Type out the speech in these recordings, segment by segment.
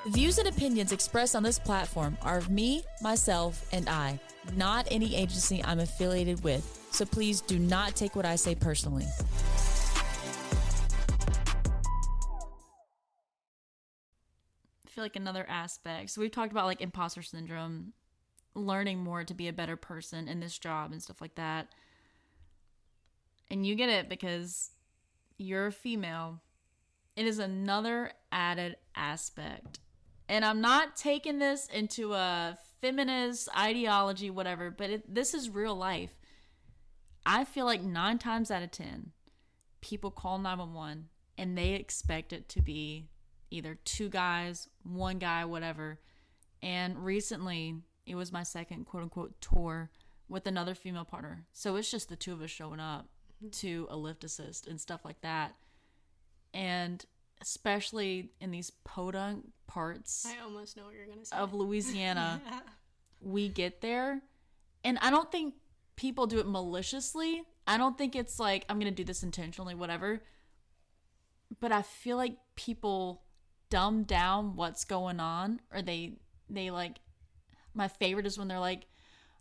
Views and opinions expressed on this platform are of me, myself, and I, not any agency I'm affiliated with. So please do not take what I say personally. I feel like another aspect. So we've talked about like imposter syndrome, learning more to be a better person in this job and stuff like that. And you get it because you're a female. It is another added aspect. And I'm not taking this into a feminist ideology, whatever, but this is real life. I feel like 9 times out of 10, people call 911 and they expect it to be either 2 guys, 1 guy, whatever. And recently, it was my second quote-unquote tour with another female partner. So it's just the 2 of us showing up to a lift assist and stuff like that. And especially in these podunk parts, I almost know what you're gonna say, of Louisiana, we get there. And I don't think people do it maliciously. I don't think it's like, I'm going to do this intentionally, whatever. But I feel like people dumb down what's going on, or they like, my favorite is when they're like,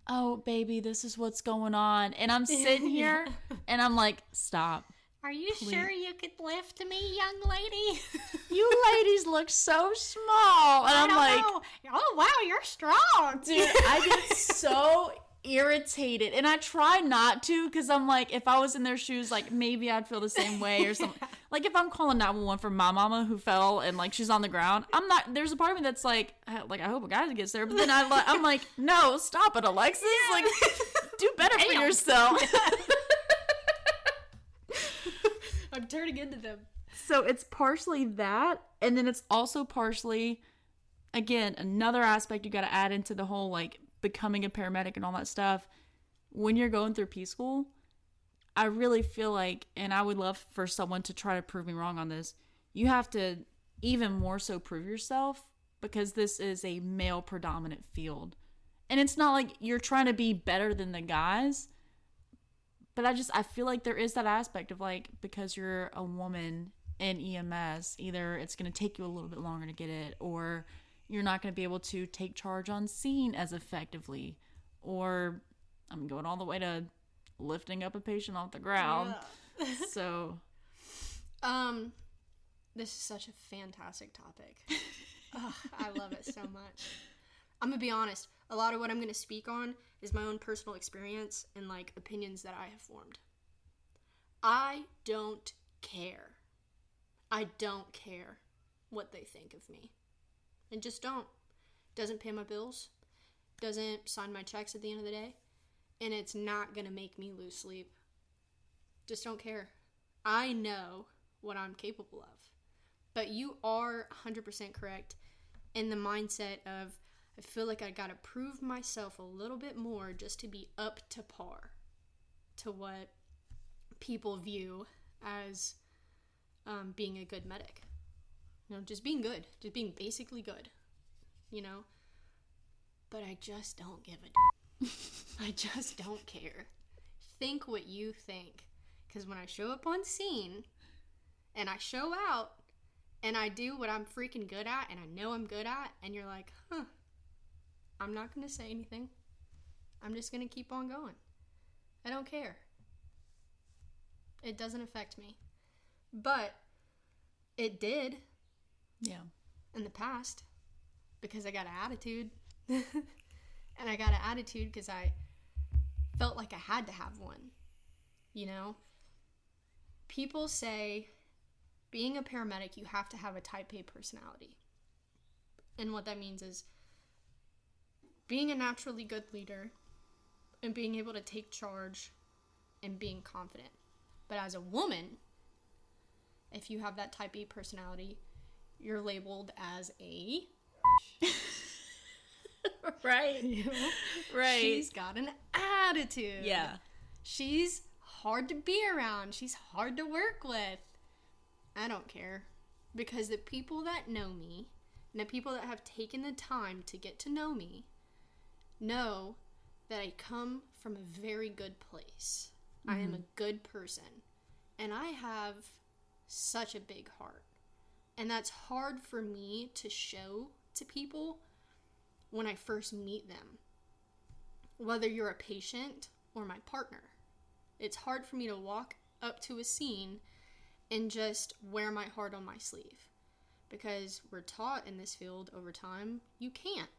oh baby, this is what's going on, and I'm sitting here and I'm like, stop. Are you sure you could lift me, young lady? You ladies look so small. And I'm like, know. Oh wow, you're strong. Dude, I get so irritated, and I try not to, because I'm like, if I was in their shoes, like maybe I'd feel the same way or something. Like if I'm calling 911 for my mama who fell and like she's on the ground, I'm not, there's a part of me that's like I hope a guy gets there, but then I'm like, no, stop it, Alexis. Yeah. Like, do better for yourself. I'm turning into them. So it's partially that, and then it's also partially, again, another aspect you got to add into the whole like becoming a paramedic and all that stuff. When you're going through P school, I really feel like, and I would love for someone to try to prove me wrong on this, you have to even more so prove yourself, because this is a male predominant field. And it's not like you're trying to be better than the guys, but I feel like there is that aspect of like, because you're a woman in EMS, either it's going to take you a little bit longer to get it, or you're not going to be able to take charge on scene as effectively, or I'm going all the way to lifting up a patient off the ground. Yeah. So this is such a fantastic topic. Oh, I love it so much. I'm gonna be honest, a lot of what I'm gonna speak on is my own personal experience and like opinions that I have formed. I don't care. I don't care what they think of me. And just don't. Doesn't pay my bills, doesn't sign my checks at the end of the day, and it's not gonna make me lose sleep. Just don't care. I know what I'm capable of. But you are 100% correct in the mindset of, I feel like I gotta prove myself a little bit more just to be up to par to what people view as being a good medic. You know, just being good. Just being basically good. You know? But I just don't give a I just don't care. Think what you think. Because when I show up on scene and I show out and I do what I'm freaking good at and I know I'm good at, and you're like, huh, I'm not going to say anything. I'm just going to keep on going. I don't care. It doesn't affect me. But it did. Yeah. In the past. Because I got an attitude. And I got an attitude because I felt like I had to have one. You know? People say, being a paramedic, you have to have a type A personality. And what that means is being a naturally good leader and being able to take charge and being confident. But as a woman, if you have that type A personality, you're labeled as a right. You know? Right. She's got an attitude. Yeah. She's hard to be around. She's hard to work with. I don't care. Because the people that know me and the people that have taken the time to get to know me know that I come from a very good place. Mm-hmm. I am a good person. And I have such a big heart. And that's hard for me to show to people when I first meet them, whether you're a patient or my partner. It's hard for me to walk up to a scene and just wear my heart on my sleeve, because we're taught in this field over time, you can't.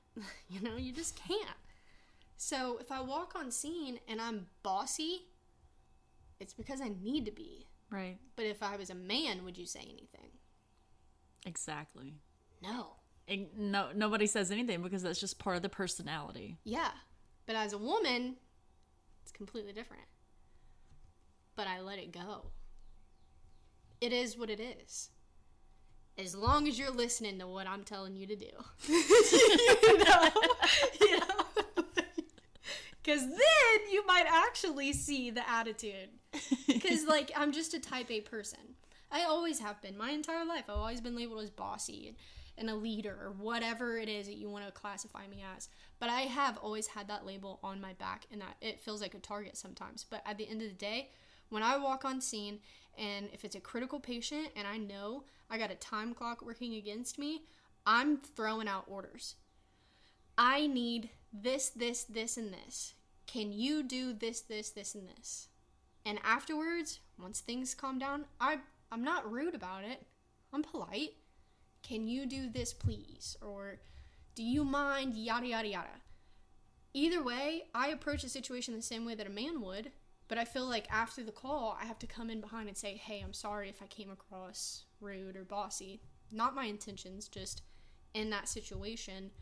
You just can't. So if I walk on scene and I'm bossy, it's because I need to be. Right. But if I was a man, would you say anything? Exactly. No. No, nobody says anything because that's just part of the personality. Yeah. But as a woman, it's completely different. But I let it go. It is what it is. As long as you're listening to what I'm telling you to do. you know? Because then you might actually see the attitude. Because, like, I'm just a type A person. I always have been. My entire life, I've always been labeled as bossy and a leader or whatever it is that you want to classify me as. But I have always had that label on my back, and that it feels like a target sometimes. But at the end of the day, when I walk on scene, and if it's a critical patient and I know I got a time clock working against me, I'm throwing out orders. I need this, this, this, and this. Can you do this, this, this, and this? And afterwards, once things calm down, I'm not rude about it. I'm polite. Can you do this, please? Or do you mind? Yada, yada, yada. Either way, I approach the situation the same way that a man would. But I feel like after the call, I have to come in behind and say, hey, I'm sorry if I came across rude or bossy. Not my intentions, just in that situation,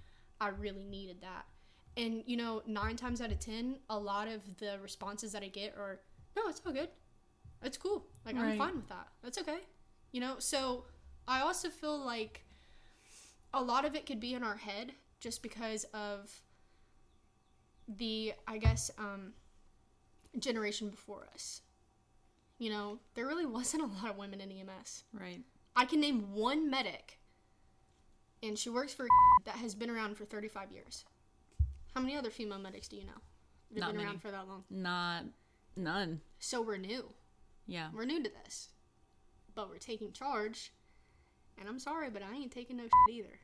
I really needed that. And, 9 times out of 10, a lot of the responses that I get are, no, it's all good. It's cool. Like, right. I'm fine with that. That's okay. So I also feel like a lot of it could be in our head just because of the, I guess, generation before us. There really wasn't a lot of women in EMS. Right. I can name one medic, and she works for that has been around for 35 years. How many other female medics do you know that have been around for that long? None. So we're new. Yeah. We're new to this. But we're taking charge, and I'm sorry, but I ain't taking no either.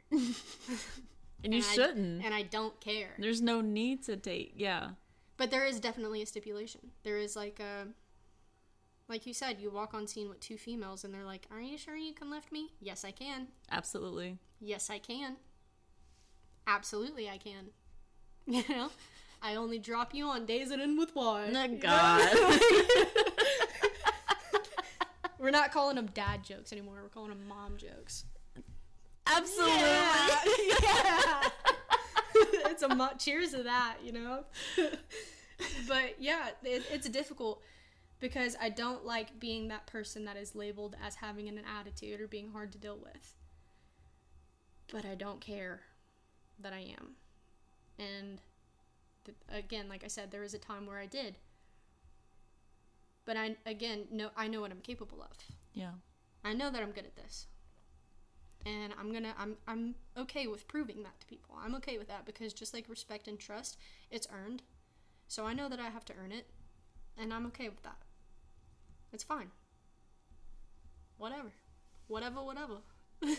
And you shouldn't. And I don't care. There's no need to take, yeah. But there is definitely a stipulation. There is like you said, you walk on scene with 2 females and they're like, are you sure you can lift me? Yes, I can. Absolutely. Yes, I can. Absolutely, I can. I only drop you on days that end with Y. Oh, God. We're not calling them dad jokes anymore. We're calling them mom jokes. Absolutely. Yeah. It's a cheers to that, But yeah, it's difficult because I don't like being that person that is labeled as having an attitude or being hard to deal with. But I don't care that I am. And again, like I said, there was a time where I did. But I know what I'm capable of. Yeah. I know that I'm good at this. And I'm okay with proving that to people. I'm okay with that because just like respect and trust, it's earned. So I know that I have to earn it, and I'm okay with that. It's fine. Whatever. I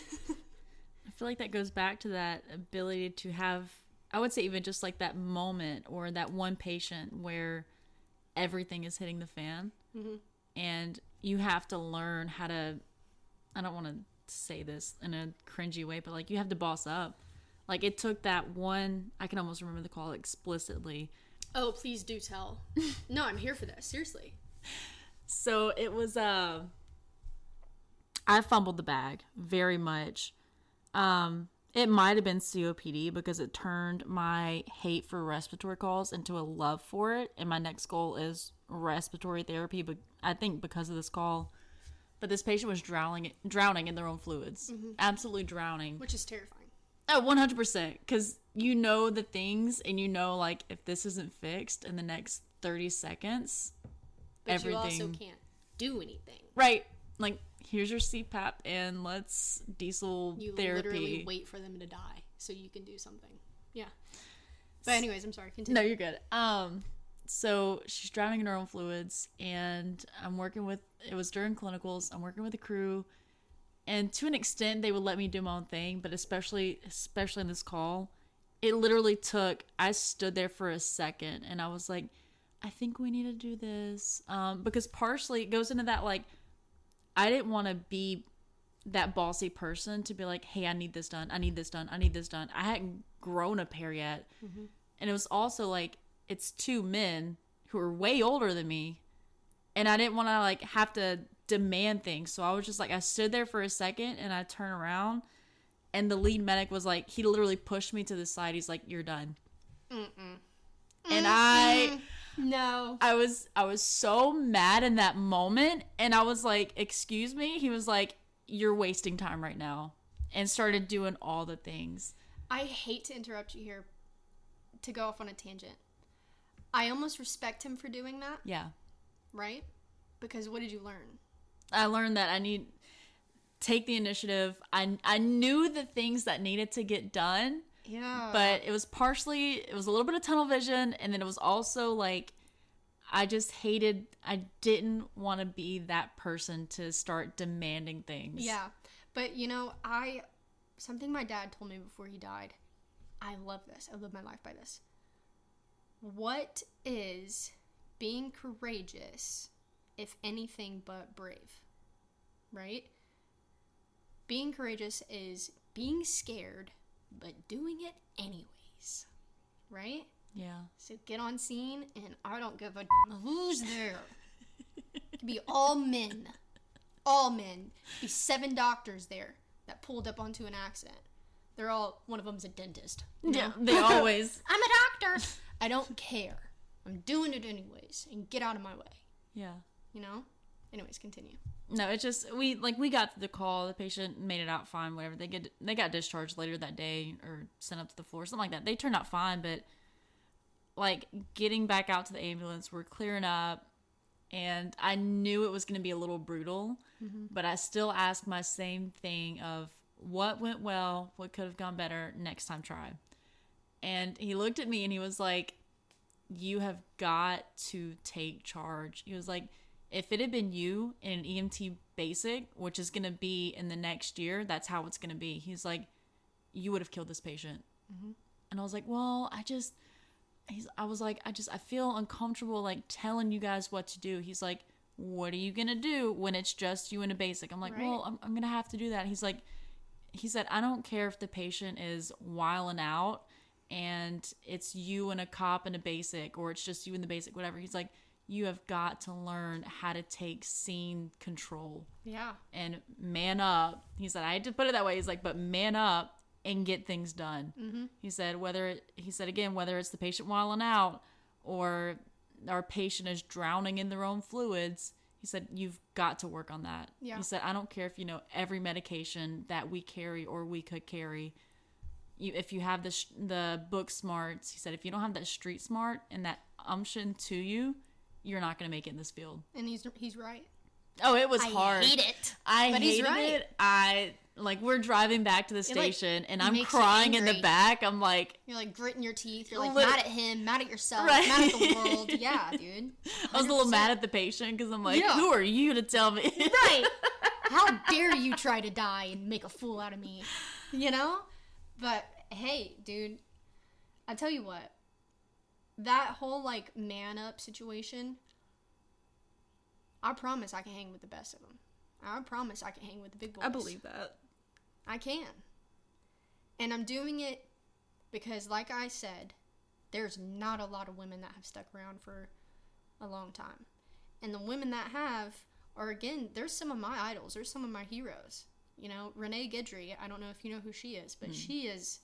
feel like that goes back to that ability to have, I would say even just like that moment or that one patient where everything is hitting the fan. Mm-hmm. And you have to learn how to, I don't want to say this in a cringy way, but like you have to boss up. Like it took that one, I can almost remember the call explicitly. Oh, please do tell. No, I'm here for this. Seriously. So it was, I fumbled the bag very much. It might have been COPD because it turned my hate for respiratory calls into a love for it. And my next goal is respiratory therapy, but I think because of this call. But this patient was drowning in their own fluids. Mm-hmm. Absolutely drowning. Which is terrifying. Oh, 100%. Because you know the things, and you know, like, if this isn't fixed in the next 30 seconds, but everything... you also can't do anything. Right. Like, here's your CPAP, and let's diesel therapy. You literally wait for them to die so you can do something. Yeah. But anyways, I'm sorry. Continue. No, you're good. So she's drowning in her own fluids, and I'm working with, it was during clinicals, I'm working with the crew, And to an extent, they would let me do my own thing, but especially in this call, it literally took, I stood there for a second and I was like, I think we need to do this. Because partially it goes into that, like, I didn't want to be that bossy person to be like, hey, I need this done. I need this done. I need this done. I hadn't grown a pair yet. Mm-hmm. And it was also like, it's two men who are way older than me. And I didn't want to like have to demand things. So I was just like, I stood there for a second and I turned around and the lead medic was like, he literally pushed me to the side. He's like, you're done. Mm-mm. And no. I was so mad in that moment. And I was like, excuse me? He was like, you're wasting time right now. And started doing all the things. I hate to interrupt you here to go off on a tangent. I almost respect him for doing that. Yeah. Right? Because what did you learn? I learned that I need take the initiative. I knew the things that needed to get done. Yeah. But it was a little bit of tunnel vision, and then it was also like I didn't want to be that person to start demanding things. Yeah. But something my dad told me before he died. I love this. I live my life by this. What is being courageous if anything but brave? Right? Being courageous is being scared but doing it anyways. Right? Yeah. So get on scene and I don't give a who's there. It could be all men. All men. Be 7 doctors there that pulled up onto an accident. They're all, one of them's a dentist. Yeah, they always. I'm a doctor. I don't care. I'm doing it anyways. And get out of my way. Yeah. Anyways, continue. No, it's just, we got the call. The patient made it out fine, whatever. They got discharged later that day or sent up to the floor, something like that. They turned out fine, but like getting back out to the ambulance, we're clearing up. And I knew it was going to be a little brutal, but I still asked my same thing of what went well, what could have gone better, next time try. And he looked at me and he was like, you have got to take charge. He was like, if it had been you in an EMT basic, which is going to be in the next year, that's how it's going to be. He's like, you would have killed this patient. Mm-hmm. And I was like, well, I feel uncomfortable like telling you guys what to do. He's like, what are you going to do when it's just you in a basic? I'm like, right. Well, I'm going to have to do that. He said, I don't care if the patient is wilding out and it's you and a cop in a basic, or it's just you in the basic, whatever. He's like, you have got to learn how to take scene control. Yeah. And man up. He said, I had to put it that way. He's like, but man up and get things done. Mm-hmm. He said, whether it's the patient wilding out or our patient is drowning in their own fluids, he said, you've got to work on that. Yeah. He said, I don't care if you know every medication that we carry or we could carry. If you have the book smarts, he said, if you don't have that street smart and that umption to you, you're not going to make it in this field. And he's right. Oh, it was hard. I hate it. But he's right. It. We're driving back to the station, and I'm crying in the back. I'm like... You're, gritting your teeth. You're, mad at him, mad at yourself, right? Mad at the world. Yeah, dude. 100%. I was a little mad at the patient, because I'm like, who are you to tell me? Right. How dare you try to die and make a fool out of me? But, hey, dude, I tell you what. That whole, man up situation, I promise I can hang with the best of them. I promise I can hang with the big boys. I believe that. I can. And I'm doing it because, like I said, there's not a lot of women that have stuck around for a long time. And the women that have are, again, there's some of my idols. There's some of my heroes. Renee Guidry, I don't know if you know who she is, but she's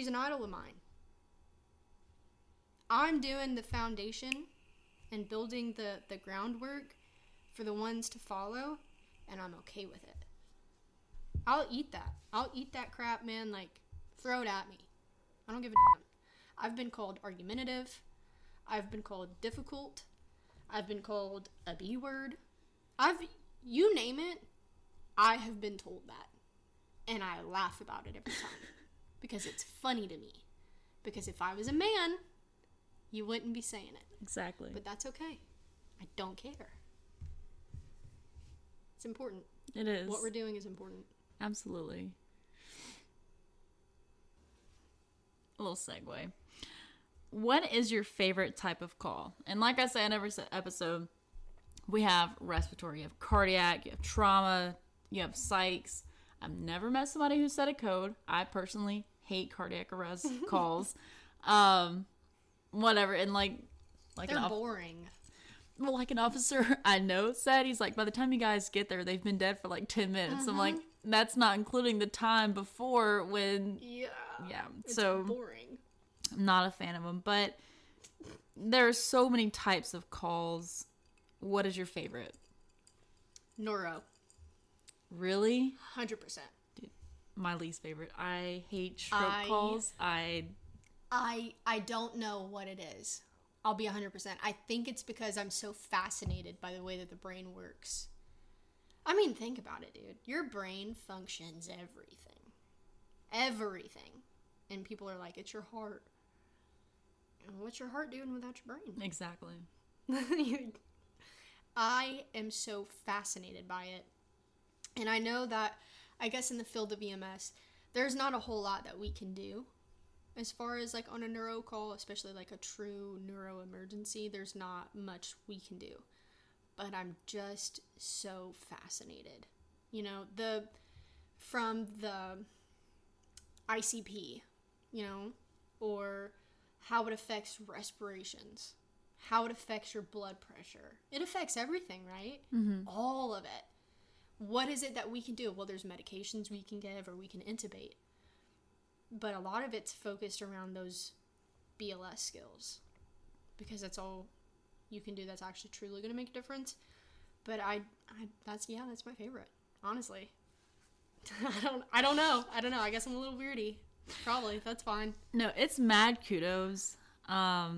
an idol of mine. I'm doing the foundation and building the groundwork for the ones to follow, and I'm okay with it. I'll eat that. I'll eat that crap, man. Throw it at me. I don't give a damn. I've been called argumentative. I've been called difficult. I've been called a B word. You name it, I have been told that. And I laugh about it every time. Because it's funny to me. Because if I was a man, you wouldn't be saying it. Exactly. But that's okay. I don't care. It's important. It is. What we're doing is important. Absolutely. A little segue. What is your favorite type of call? And like I say in every episode, we have respiratory, you have cardiac, you have trauma, you have psychs. I've never met somebody who said a code. I personally hate cardiac arrest calls. Whatever. And like they're boring. Well, like an officer I know said, he's like, by the time you guys get there, they've been dead for like 10 minutes. I'm like, that's not including the time before when... Yeah. It's so boring. I'm not a fan of them. But there are so many types of calls. What is your favorite? Neuro. Really? 100%. Dude, my least favorite. I hate stroke calls. I don't know what it is. I'll be 100%. I think it's because I'm so fascinated by the way that the brain works. I mean, think about it, dude. Your brain functions everything. Everything. And people are like, it's your heart. And what's your heart doing without your brain? Exactly. I am so fascinated by it. And I know that, I guess in the field of EMS, there's not a whole lot that we can do. As far as like on a neuro call, especially like a true neuro emergency, there's not much we can do. But I'm just so fascinated. You know, from the ICP, you know, or how it affects respirations, how it affects your blood pressure. It affects everything, right? Mm-hmm. All of it. What is it that we can do? Well, there's medications we can give or we can intubate. But a lot of it's focused around those BLS skills. Because that's all you can do that's actually truly going to make a difference. But that's my favorite. Honestly. I don't know. I guess I'm a little weirdy. Probably. That's fine. No, it's mad kudos. I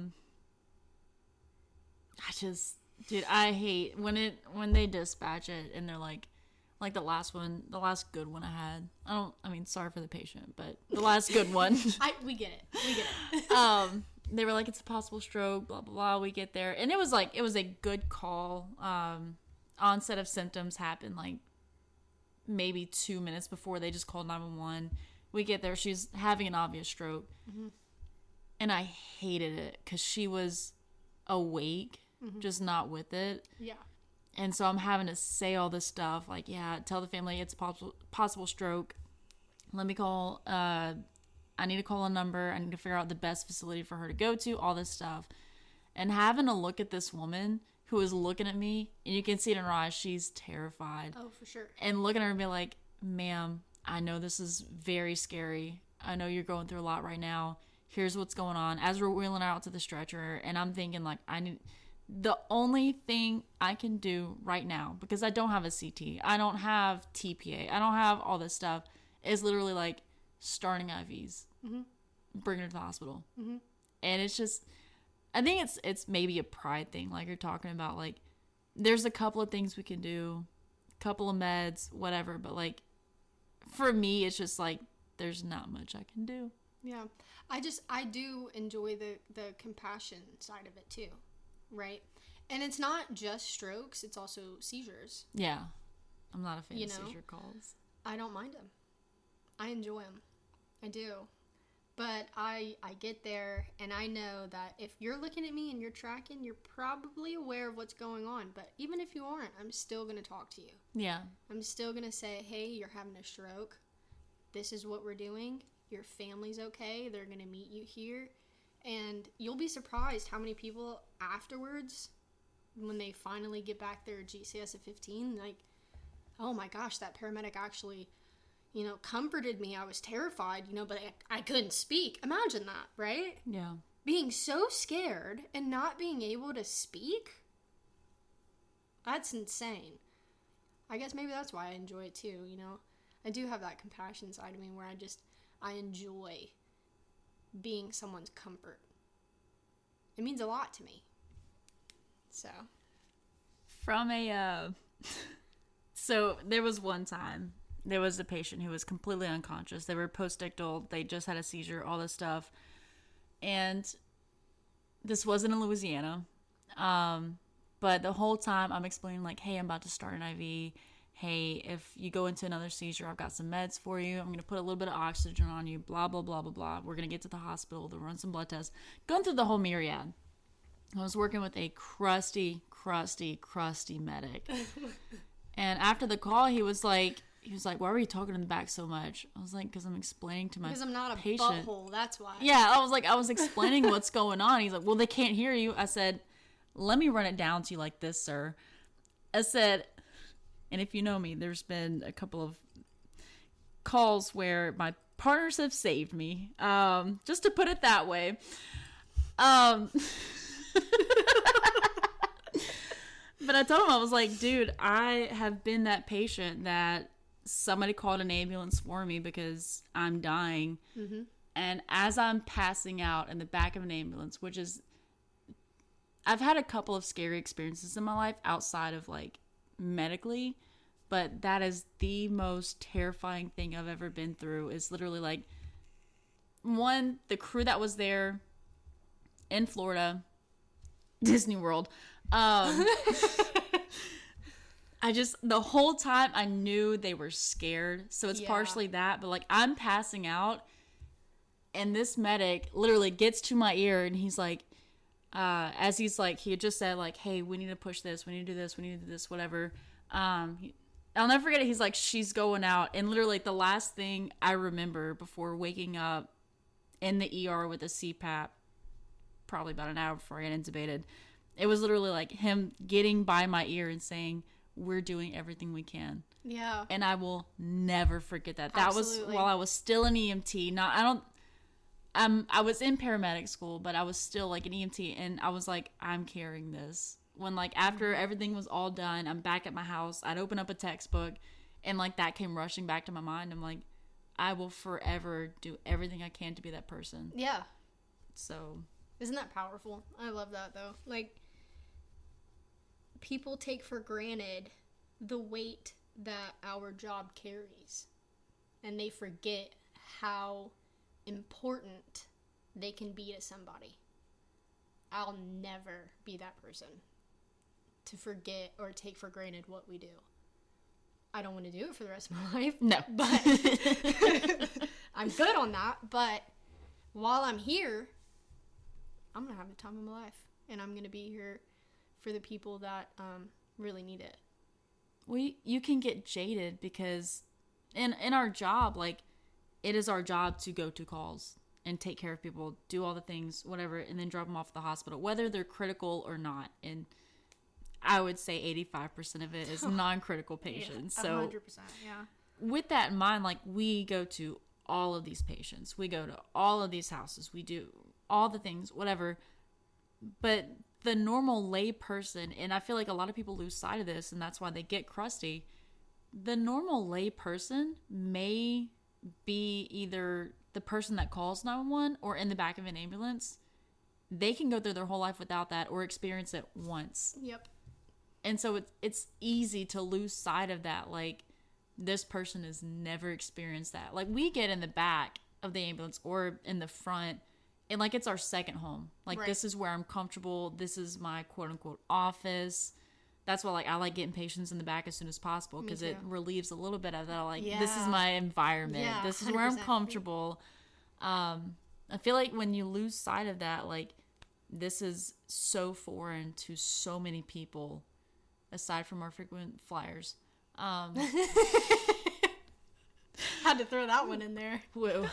hate when they dispatch it and they're like the last good one I had. Sorry for the patient, but the last good one. We get it. They were like, it's a possible stroke, blah, blah, blah. We get there. And it was a good call. Onset of symptoms happened like maybe 2 minutes before they just called 911. We get there. She's having an obvious stroke. Mm-hmm. And I hated it because she was awake, just not with it. Yeah. And so I'm having to say all this stuff, like, yeah, tell the family it's possible stroke. Let me call, I need to call a number. I need to figure out the best facility for her to go to, all this stuff. And having a look at this woman who is looking at me, and you can see it in her eyes, she's terrified. Oh, for sure. And looking at her and be like, ma'am, I know this is very scary. I know you're going through a lot right now. Here's what's going on. As we're wheeling her out to the stretcher, and I'm thinking, like, the only thing I can do right now, because I don't have a CT, I don't have TPA, I don't have all this stuff, is literally like starting IVs, bringing her to the hospital. Mm-hmm. And it's just, I think it's maybe a pride thing, like you're talking about. Like, there's a couple of things we can do, a couple of meds, whatever, but like, for me, it's just like, there's not much I can do. Yeah. I do enjoy the compassion side of it too. Right? And it's not just strokes, it's also seizures. Yeah. I'm not a fan of seizure calls. I don't mind them. I enjoy them. I do. But I get there, and I know that if you're looking at me and you're tracking, you're probably aware of what's going on. But even if you aren't, I'm still going to talk to you. Yeah. I'm still going to say, hey, you're having a stroke. This is what we're doing. Your family's okay. They're going to meet you here. And you'll be surprised how many people afterwards, when they finally get back their GCS at 15, like, oh my gosh, that paramedic actually, comforted me. I was terrified, but I couldn't speak. Imagine that, right? Yeah. Being so scared and not being able to speak? That's insane. I guess maybe that's why I enjoy it too, I do have that compassion side of me where I enjoy being someone's comfort. It means a lot to me. So. From so there was one time, there was a patient who was completely unconscious. They were postictal. They just had a seizure, all this stuff. And this wasn't in Louisiana. But the whole time I'm explaining, like, hey, I'm about to start an IV. hey, if you go into another seizure, I've got some meds for you. I'm going to put a little bit of oxygen on you, blah, blah, blah, blah, blah. We're going to get to the hospital. They'll run some blood tests. Going through the whole myriad. I was working with a crusty medic. And after the call, he was like, why were you talking in the back so much? I was like, because I'm explaining to my patient. Because I'm not a butthole, that's why. Yeah, I was explaining what's going on. He's like, well, they can't hear you. I said, let me run it down to you like this, sir. I said, and if you know me, there's been a couple of calls where my partners have saved me. Just to put it that way. But I told him, I was like, dude, I have been that patient that somebody called an ambulance for me because I'm dying. Mm-hmm. And as I'm passing out in the back of an ambulance, which is, I've had a couple of scary experiences in my life outside of like medically, but that is the most terrifying thing I've ever been through. Is literally like, one, the crew that was there in Florida, Disney World, the whole time I knew they were scared. So it's partially that, but like I'm passing out and this medic literally gets to my ear and he's like, as he's like, he had just said like, hey, we need to push this. We need to do this. We need to do this, whatever. I'll never forget it. He's like, she's going out. And literally the last thing I remember before waking up in the ER with a CPAP, probably about an hour before I got intubated, it was literally like him getting by my ear and saying, we're doing everything we can. Yeah. And I will never forget that. That Absolutely. was while I was still an EMT. I was in paramedic school, but I was still like an EMT. And I was like, I'm carrying this. When like after everything was all done, I'm back at my house. I'd open up a textbook and like that came rushing back to my mind. I'm like, I will forever do everything I can to be that person. Yeah. So. Isn't that powerful? I love that though. Like, people take for granted the weight that our job carries, and they forget how important they can be to somebody. I'll never be that person to forget or take for granted what we do. I don't want to do it for the rest of my life. No. But I'm good on that. But while I'm here, I'm going to have the time of my life. And I'm going to be here for the people that really need it. Well, you can get jaded because in our job, like, it is our job to go to calls and take care of people, do all the things, whatever, and then drop them off at the hospital, whether they're critical or not. And I would say 85% of it is non-critical patients. Yeah, so 100%, yeah. With that in mind, like, we go to all of these patients. We go to all of these houses. We do all the things, whatever. But the normal lay person, and I feel like a lot of people lose sight of this, and that's why they get crusty. The normal lay person may be either the person that calls 911 or in the back of an ambulance. They can go through their whole life without that or experience it once. Yep. And so it's easy to lose sight of that. Like, this person has never experienced that. Like, we get in the back of the ambulance or in the front, and like, it's our second home. Like, right. This is where I'm comfortable. This is my quote unquote office. That's why, like, I like getting patients in the back as soon as possible because it relieves a little bit of that. Like, this is my environment. Yeah, this is where I'm comfortable. I feel like when you lose sight of that, like, this is so foreign to so many people, aside from our frequent flyers. Had to throw that one in there. Woo.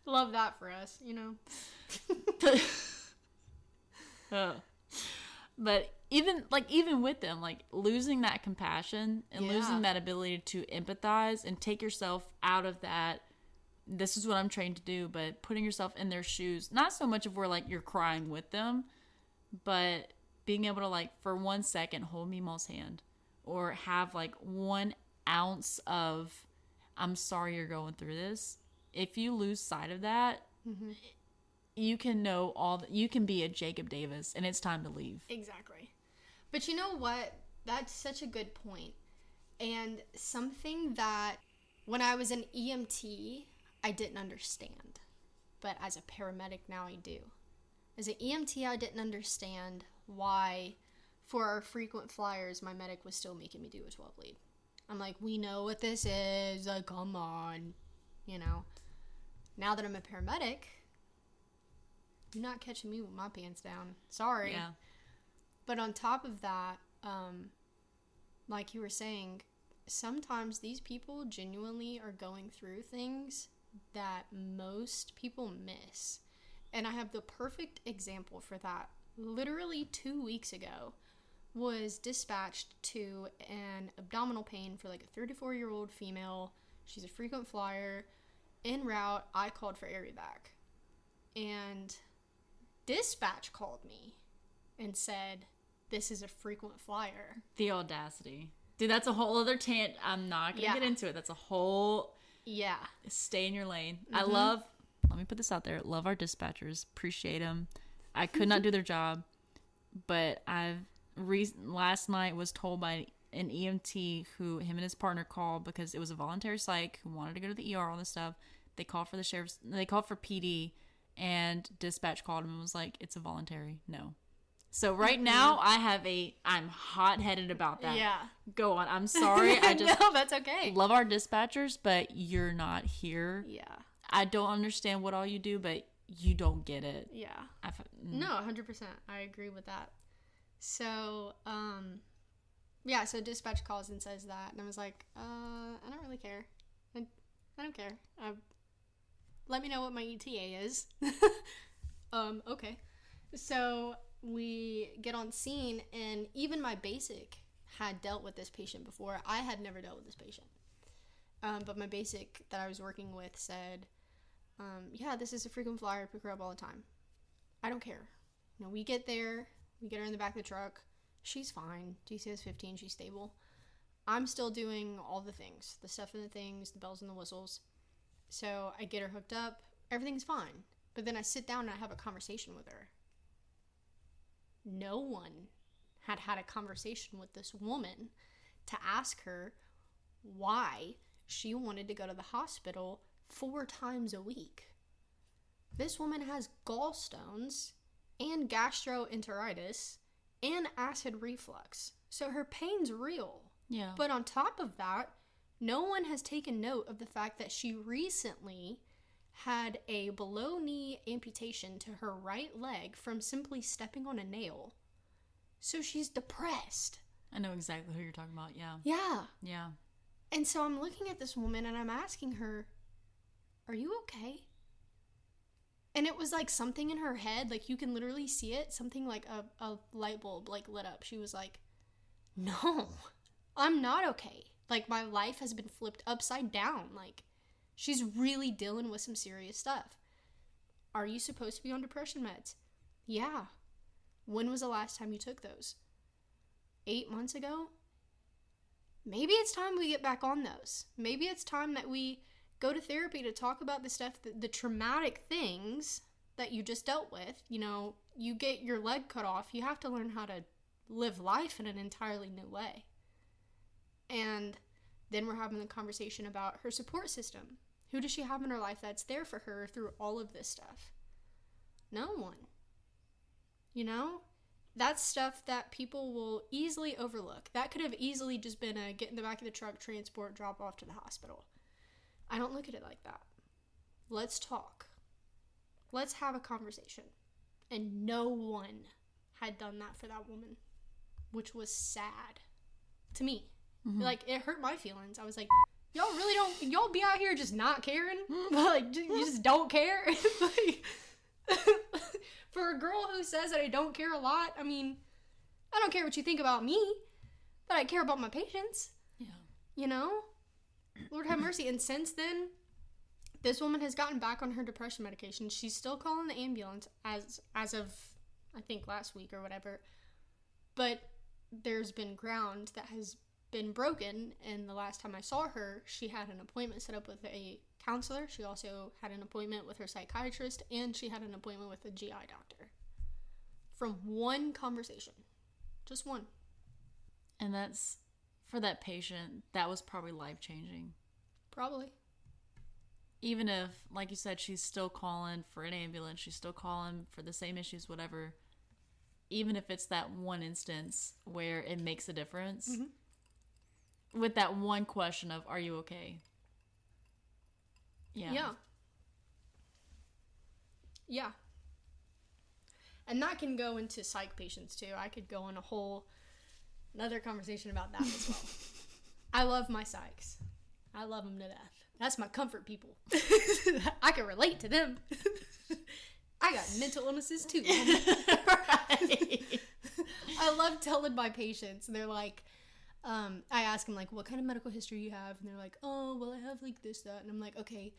Love that for us, you know. But even with them, like, losing that compassion and losing that ability to empathize and take yourself out of that, this is what I'm trained to do, but putting yourself in their shoes, not so much of where, like, you're crying with them, but being able to, like, for 1 second hold Meemaw's hand or have, like, 1 ounce of, I'm sorry you're going through this. If you lose sight of that, you can know you can be a Jacob Davis, and it's time to leave. Exactly. But you know what? That's such a good point. And something that when I was an EMT, I didn't understand. But as a paramedic now, I do. As an EMT, I didn't understand why for our frequent flyers, my medic was still making me do a 12 lead. I'm like, we know what this is. Like, come on. You know. Now that I'm a paramedic, you're not catching me with my pants down. Sorry. Yeah. But on top of that, like you were saying, sometimes these people genuinely are going through things that most people miss. And I have the perfect example for that. Literally 2 weeks ago, was dispatched to an abdominal pain for like a 34-year-old female. She's a frequent flyer. En route, I called for air evac. And dispatch called me and said, this is a frequent flyer. The audacity. Dude, that's a whole other I'm not going to get into it. That's a whole... Yeah. Stay in your lane. Mm-hmm. Let me put this out there. Love our dispatchers. Appreciate them. I could not do their job, but last night was told by an EMT who him and his partner called because it was a voluntary psych who wanted to go to the ER, all this stuff. They called for PD, and dispatch called him and was like, it's a voluntary no. So right now I'm hot-headed about that. Yeah. Go on. I'm sorry. No, that's okay. Love our dispatchers, but you're not here. Yeah. I don't understand what all you do, but you don't get it. Yeah. No, 100%. I agree with that. So, yeah, so dispatch calls and says that, and I was like, I don't really care. I don't care. Let me know what my ETA is. Okay. So we get on scene, and even my basic had dealt with this patient before. I had never dealt with this patient. But my basic that I was working with said, yeah, this is a frequent flyer, pick her up all the time. I don't care. You know, we get there, we get her in the back of the truck. She's fine. GCS 15, she's stable. I'm still doing all the things, the stuff and the things, the bells and the whistles. So I get her hooked up. Everything's fine. But then I sit down and I have a conversation with her. No one had had a conversation with this woman to ask her why she wanted to go to the hospital 4 times a week. This woman has gallstones and gastroenteritis and acid reflux. So her pain's real. Yeah. But on top of that, no one has taken note of the fact that she recently had a below-knee amputation to her right leg from simply stepping on a nail. So she's depressed. I know exactly who you're talking about, yeah. Yeah. Yeah. And so I'm looking at this woman and I'm asking her, are you okay? And it was like something in her head, like you can literally see it, something like a light bulb like lit up. She was like, no, I'm not okay. Like my life has been flipped upside down. Like she's really dealing with some serious stuff. Are you supposed to be on depression meds? Yeah. When was the last time you took those? 8 months ago? Maybe it's time we get back on those. Maybe it's time that we go to therapy to talk about the stuff, the traumatic things that you just dealt with. You know, you get your leg cut off. You have to learn how to live life in an entirely new way. And then we're having the conversation about her support system. Who does she have in her life that's there for her through all of this stuff? No one. You know? That's stuff that people will easily overlook. That could have easily just been a get in the back of the truck, transport, drop off to the hospital. I don't look at it like that. Let's talk. Let's have a conversation. And no one had done that for that woman, which was sad to me. Mm-hmm. Like, it hurt my feelings. I was like, y'all really don't, y'all be out here just not caring? Like, you just don't care? Like, for a girl who says that I don't care a lot, I mean, I don't care what you think about me, but I care about my patients. Yeah. You know? Lord have mercy. And since then, this woman has gotten back on her depression medication. She's still calling the ambulance as of, I think, last week or whatever. But there's been ground that has been broken, and the last time I saw her, she had an appointment set up with a counselor. She also had an appointment with her psychiatrist, and she had an appointment with a GI doctor. From one conversation. Just one. And that's, for that patient, that was probably life-changing. Probably. Even if, like you said, she's still calling for an ambulance, she's still calling for the same issues, whatever. even if it's that one instance where it makes a difference, with that one question of, are you okay? Yeah. Yeah. And that can go into psych patients too. I could go on another conversation about that as well. I love my psychs. I love them to death. That's my comfort people. I can relate to them. I got mental illnesses too. Right. I love telling my patients. They're like, I ask them like, what kind of medical history you have? And they're like, oh, well, I have like this, that. And I'm like, okay,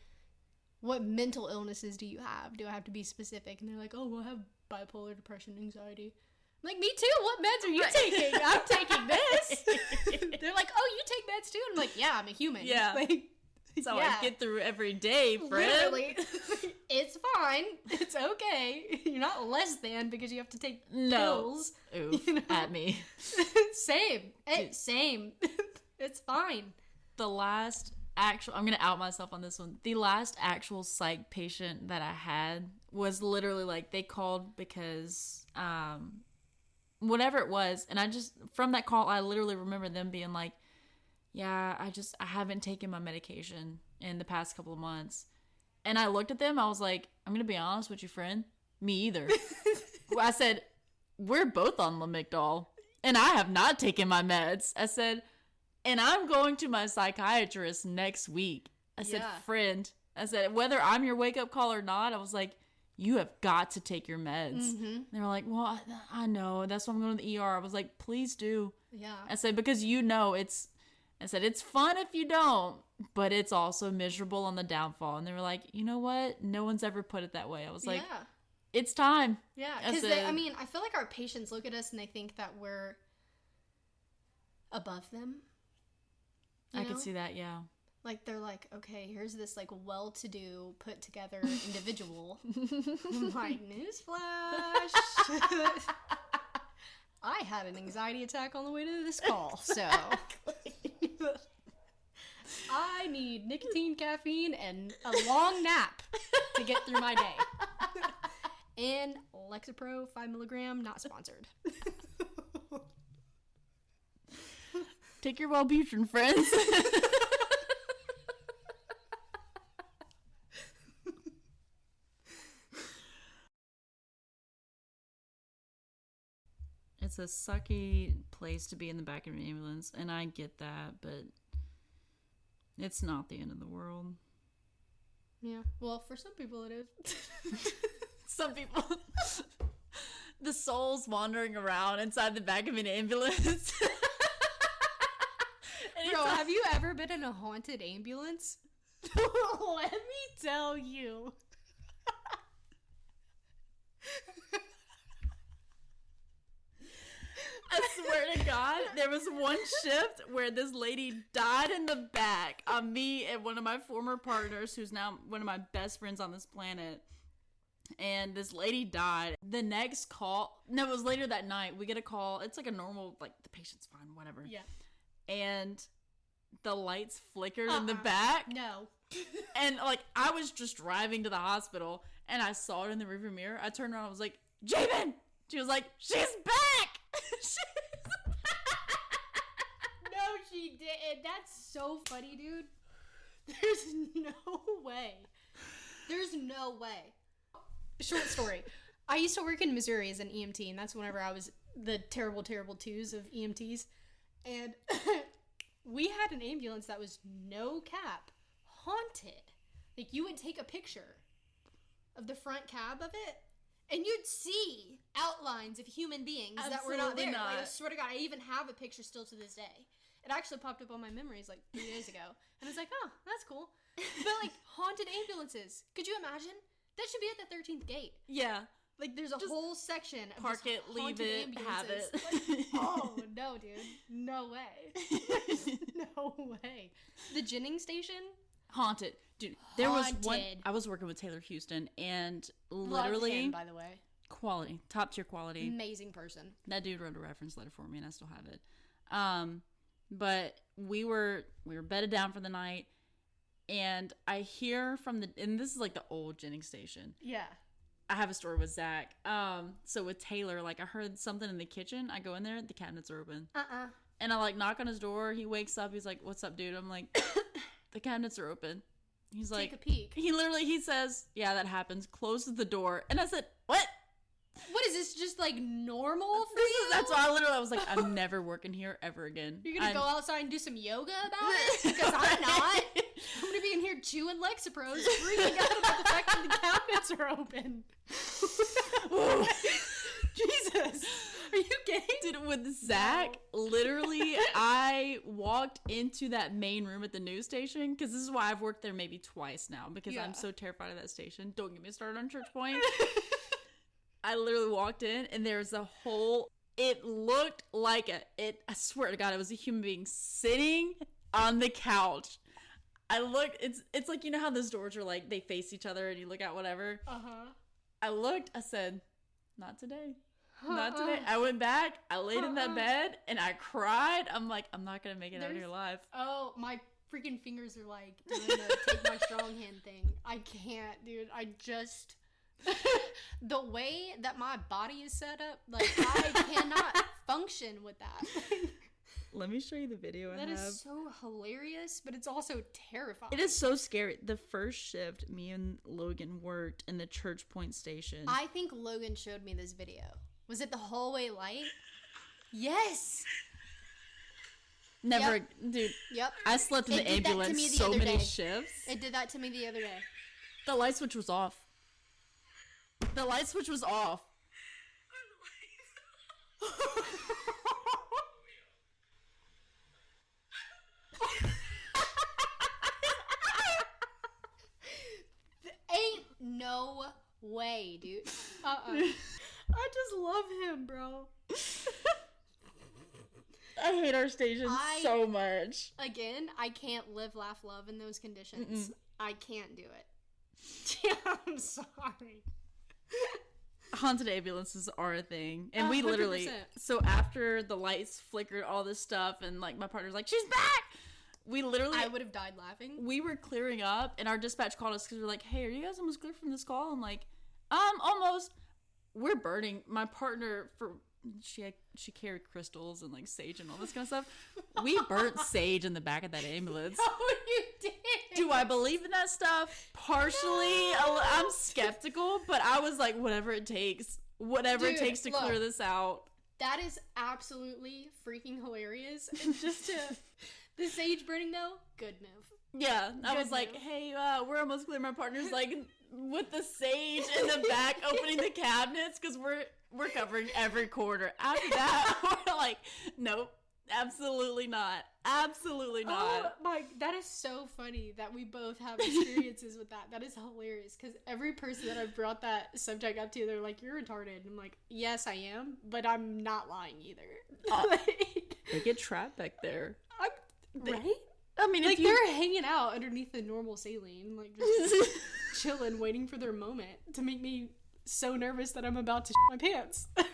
what mental illnesses do you have? Do I have to be specific? And they're like, oh, well, I have bipolar, depression, anxiety. I'm like, me too. What meds are you taking? I'm taking this. They're like, oh, you take meds too? And I'm like, yeah, I'm a human. Yeah. Like, so I get through every day, friend. Literally. It's fine. It's okay. You're not less than because you have to take pills. Oof, you know? At me. Same. Same. It's fine. The last actual, I'm going to out myself on this one. The last actual psych patient that I had was literally like, they called because, whatever it was. And I just, from that call, I literally remember them being like, yeah, I haven't taken my medication in the past couple of months. And I looked at them, I was like, I'm going to be honest with you, friend. Me either. I said, we're both on Lamictal, and I have not taken my meds. I said, and I'm going to my psychiatrist next week. I said, friend, I said, whether I'm your wake-up call or not, I was like, you have got to take your meds. And they were like, well, I know. That's why I'm going to the ER. I was like, please do. Yeah. I said, because I said, it's fun if you don't, but it's also miserable on the downfall. And they were like, you know what? No one's ever put it that way. I was like, it's time. Yeah, because I feel like our patients look at us and they think that we're above them. I could see that, yeah. Like, they're like, okay, here's this, like, well-to-do, put-together individual. I'm like, newsflash. I had an anxiety attack on the way to this call, so I need nicotine, caffeine, and a long nap to get through my day. And Lexapro 5 milligram, not sponsored. Take your Wellbutrin, friends. It's a sucky place to be in the back of an ambulance, and I get that, but it's not the end of the world. Yeah, well, for some people it is. Some people, the soul's wandering around inside the back of an ambulance. Bro, have you ever been in a haunted ambulance? Let me tell you. I swear to God, there was one shift where this lady died in the back on me and one of my former partners, who's now one of my best friends on this planet. And this lady died. The next call, no, it was later that night. We get a call. It's like a normal, like, the patient's fine, whatever. Yeah. And the lights flickered in the back. No. And, like, I was just driving to the hospital, and I saw it in the rearview mirror. I turned around, I was like, Javen! She was like, she's back! She's back! No, she didn't. That's so funny, dude. There's no way. There's no way. Short story. I used to work in Missouri as an EMT, and that's whenever I was the terrible, terrible twos of EMTs. And we had an ambulance that was no cap, haunted. Like, you would take a picture of the front cab of it, and you'd see outlines of human beings that were not there. Like, I swear to God, I even have a picture still to this day. It actually popped up on my memories like 3 days ago. And I was like, oh, that's cool. But, like, haunted ambulances. Could you imagine? That should be at the 13th gate. Yeah. Like, there's a whole section of park it, leave it, have it. Like, oh, no, dude. No way. No way. The Jennings station? Haunted. Dude, there was one. I was working with Taylor Houston, and literally. Love him, by the way. Quality. Top tier quality. Amazing person. That dude wrote a reference letter for me, and I still have it. But we were bedded down for the night, and I hear from and this is like the old Jennings station. Yeah. I have a story with Zach. So with Taylor, like I heard something in the kitchen. I go in there, the cabinets are open. And I like knock on his door. He wakes up. He's like, "What's up, dude?" I'm like, "The cabinets are open." He's like, "Take a peek." He says, "Yeah, that happens." Closes the door, and I said, "What? What is this? Just like normal for you?" That's why I was like, "I'm never working here ever again." You're gonna go outside and do some yoga about it? Because I'm not. I'm gonna be in here chewing Lexapros, freaking out about the fact that the cabinets are open. Jesus. Are you kidding? Dude, with Zach, literally, I walked into that main room at the news station, because this is why I've worked there maybe twice now, because I'm so terrified of that station. Don't get me started on Church Point. I literally walked in, and there's a whole, it looked like I swear to God, it was a human being sitting on the couch. I looked, it's like, you know how those doors are like, they face each other, and you look out, whatever? I looked, I said, not today. Not today. I went back, I laid in that bed, and I cried. I'm like, I'm not gonna make it out of here alive. Oh, my freaking fingers are like doing the take my strong hand thing. I can't, dude. I just, the way that my body is set up, like, I cannot function with that. Let me show you the video I have. That is so hilarious, but it's also terrifying. It is so scary. The first shift me and Logan worked in the Church Point station. I think Logan showed me this video. Was it the hallway light? Yes. Never, dude. Yep. I slept in the ambulance so many shifts. It did that to me the other day. The light switch was off. The light switch was off. Ain't no way, dude. I just love him, bro. I hate our station so much. Again, I can't live, laugh, love in those conditions. I can't do it. Yeah, I'm sorry. Haunted ambulances are a thing. And we 100%. literally, so after the lights flickered, all this stuff, and like my partner's like, she's back! We literally, I would have died laughing. We were clearing up, and our dispatch called us because we were like, hey, are you guys almost clear from this call? I'm like, almost. We're burning. My partner, she carried crystals and like sage and all this kind of stuff. We burnt sage in the back of that ambulance. Oh, you did? Do I believe in that stuff? Partially. No. I'm skeptical, but I was like, whatever it takes. Whatever it takes to clear this out. That is absolutely freaking hilarious. And just to... The sage burning, though, good move. Yeah, I was like, hey, we're almost clear. My partner's like, with the sage in the back, opening the cabinets, because we're covering every corner. After that, we're like, nope, absolutely not. Absolutely not. Oh, my, that is so funny that we both have experiences with that. That is hilarious, because every person that I've brought that subject up to, they're like, you're retarded. And I'm like, yes, I am, but I'm not lying either. They get trapped back there. Right? I mean, like, they're hanging out underneath the normal saline, like, just chilling, waiting for their moment to make me so nervous that I'm about to shit my pants. I'm,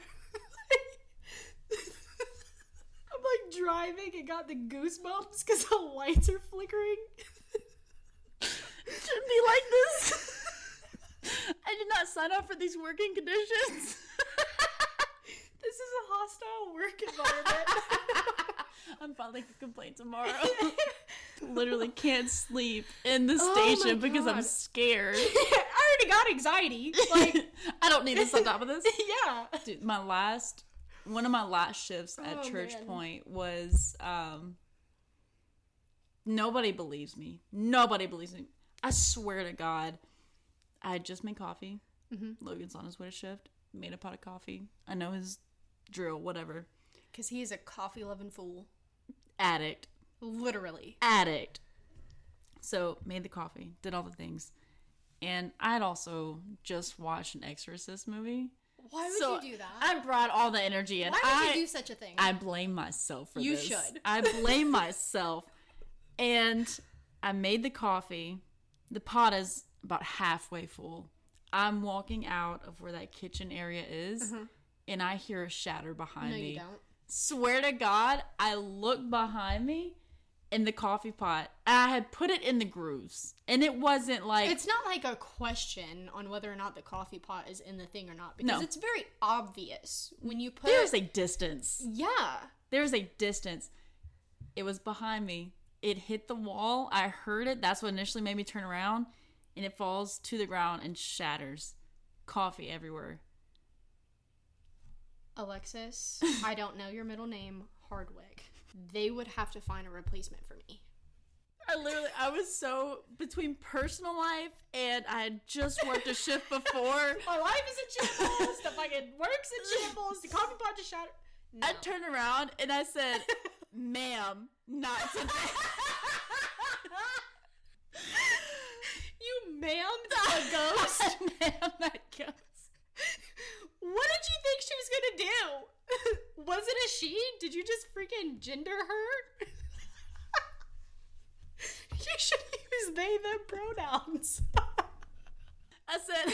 like, driving and got the goosebumps because the lights are flickering. Shouldn't be like this. I did not sign up for these working conditions. This is a hostile work environment. I'm filing a complaint tomorrow. Literally can't sleep in the station because I'm scared. I already got anxiety. Like, I don't need this on top of this. Yeah. Dude, one of my last shifts at Church Point was, nobody believes me. Nobody believes me. I swear to God. I had just made coffee. Logan's on his way to shift. Made a pot of coffee. I know his drill, whatever. Because he is a coffee-loving fool. Addict. Literally. Addict. So, made the coffee. Did all the things. And I had also just watched an Exorcist movie. Why would you do that? I brought all the energy in. Why would you do such a thing? I blame myself for this. You should. I blame myself. And I made the coffee. The pot is about halfway full. I'm walking out of where that kitchen area is, and I hear a shatter behind me. No, you don't. Swear to God, I look behind me, in the coffee pot. I had put it in the grooves, and it wasn't like... It's not like a question on whether or not the coffee pot is in the thing or not, because No. it's very obvious when you put... There's a distance. Yeah. There's a distance. It was behind me. It hit the wall. I heard it. That's what initially made me turn around, and it falls to the ground and shatters. Coffee everywhere. Alexis, I don't know your middle name, Hardwick. They would have to find a replacement for me. I was so between personal life, and I had just worked a shift before. My life is in shambles. The fucking work's in shambles. The coffee pot just shattered. No. I turned around and I said, "Ma'am, not today." You ma'amed a ghost? Ma'am, that ghost. What did you think she was gonna do? Was it a she? Did you just freaking gender her? You should use they, them pronouns. I said,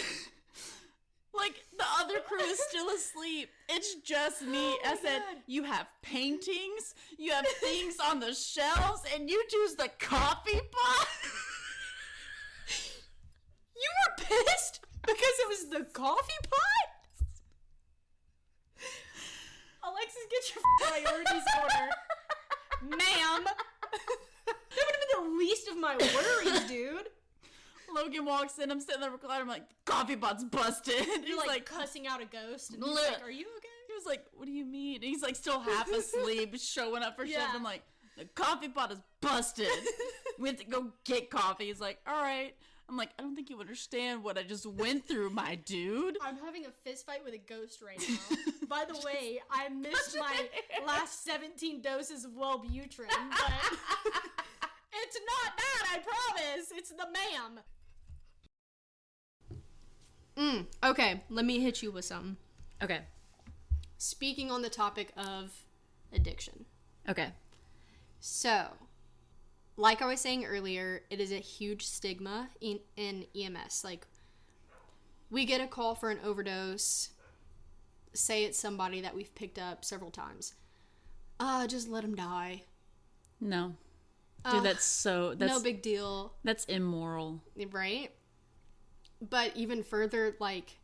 like, the other crew is still asleep. It's just me. I said, God. You have paintings, you have things on the shelves, and you choose the coffee pot? You were pissed because it was the coffee pot? Alexis, get your priorities in order. Ma'am. That would have been the least of my worries, dude. Logan walks in, I'm sitting in the recliner, I'm like, the coffee pot's busted. He's like cussing out a ghost, and he's like, are you okay? He was like, what do you mean? And he's like still half asleep, showing up for shift. I'm like, the coffee pot is busted. We have to go get coffee. He's like, all right. I'm like, I don't think you understand what I just went through, my dude. I'm having a fist fight with a ghost right now. By the way, I missed my last 17 doses of Wellbutrin, but it's not that, I promise. It's the ma'am. Okay, let me hit you with something. Okay. Speaking on the topic of addiction. Okay. So, like I was saying earlier, it is a huge stigma in EMS. Like, we get a call for an overdose. Say it's somebody that we've picked up several times. Just let him die. No. Dude, that's no big deal. That's immoral. Right? But even further, like,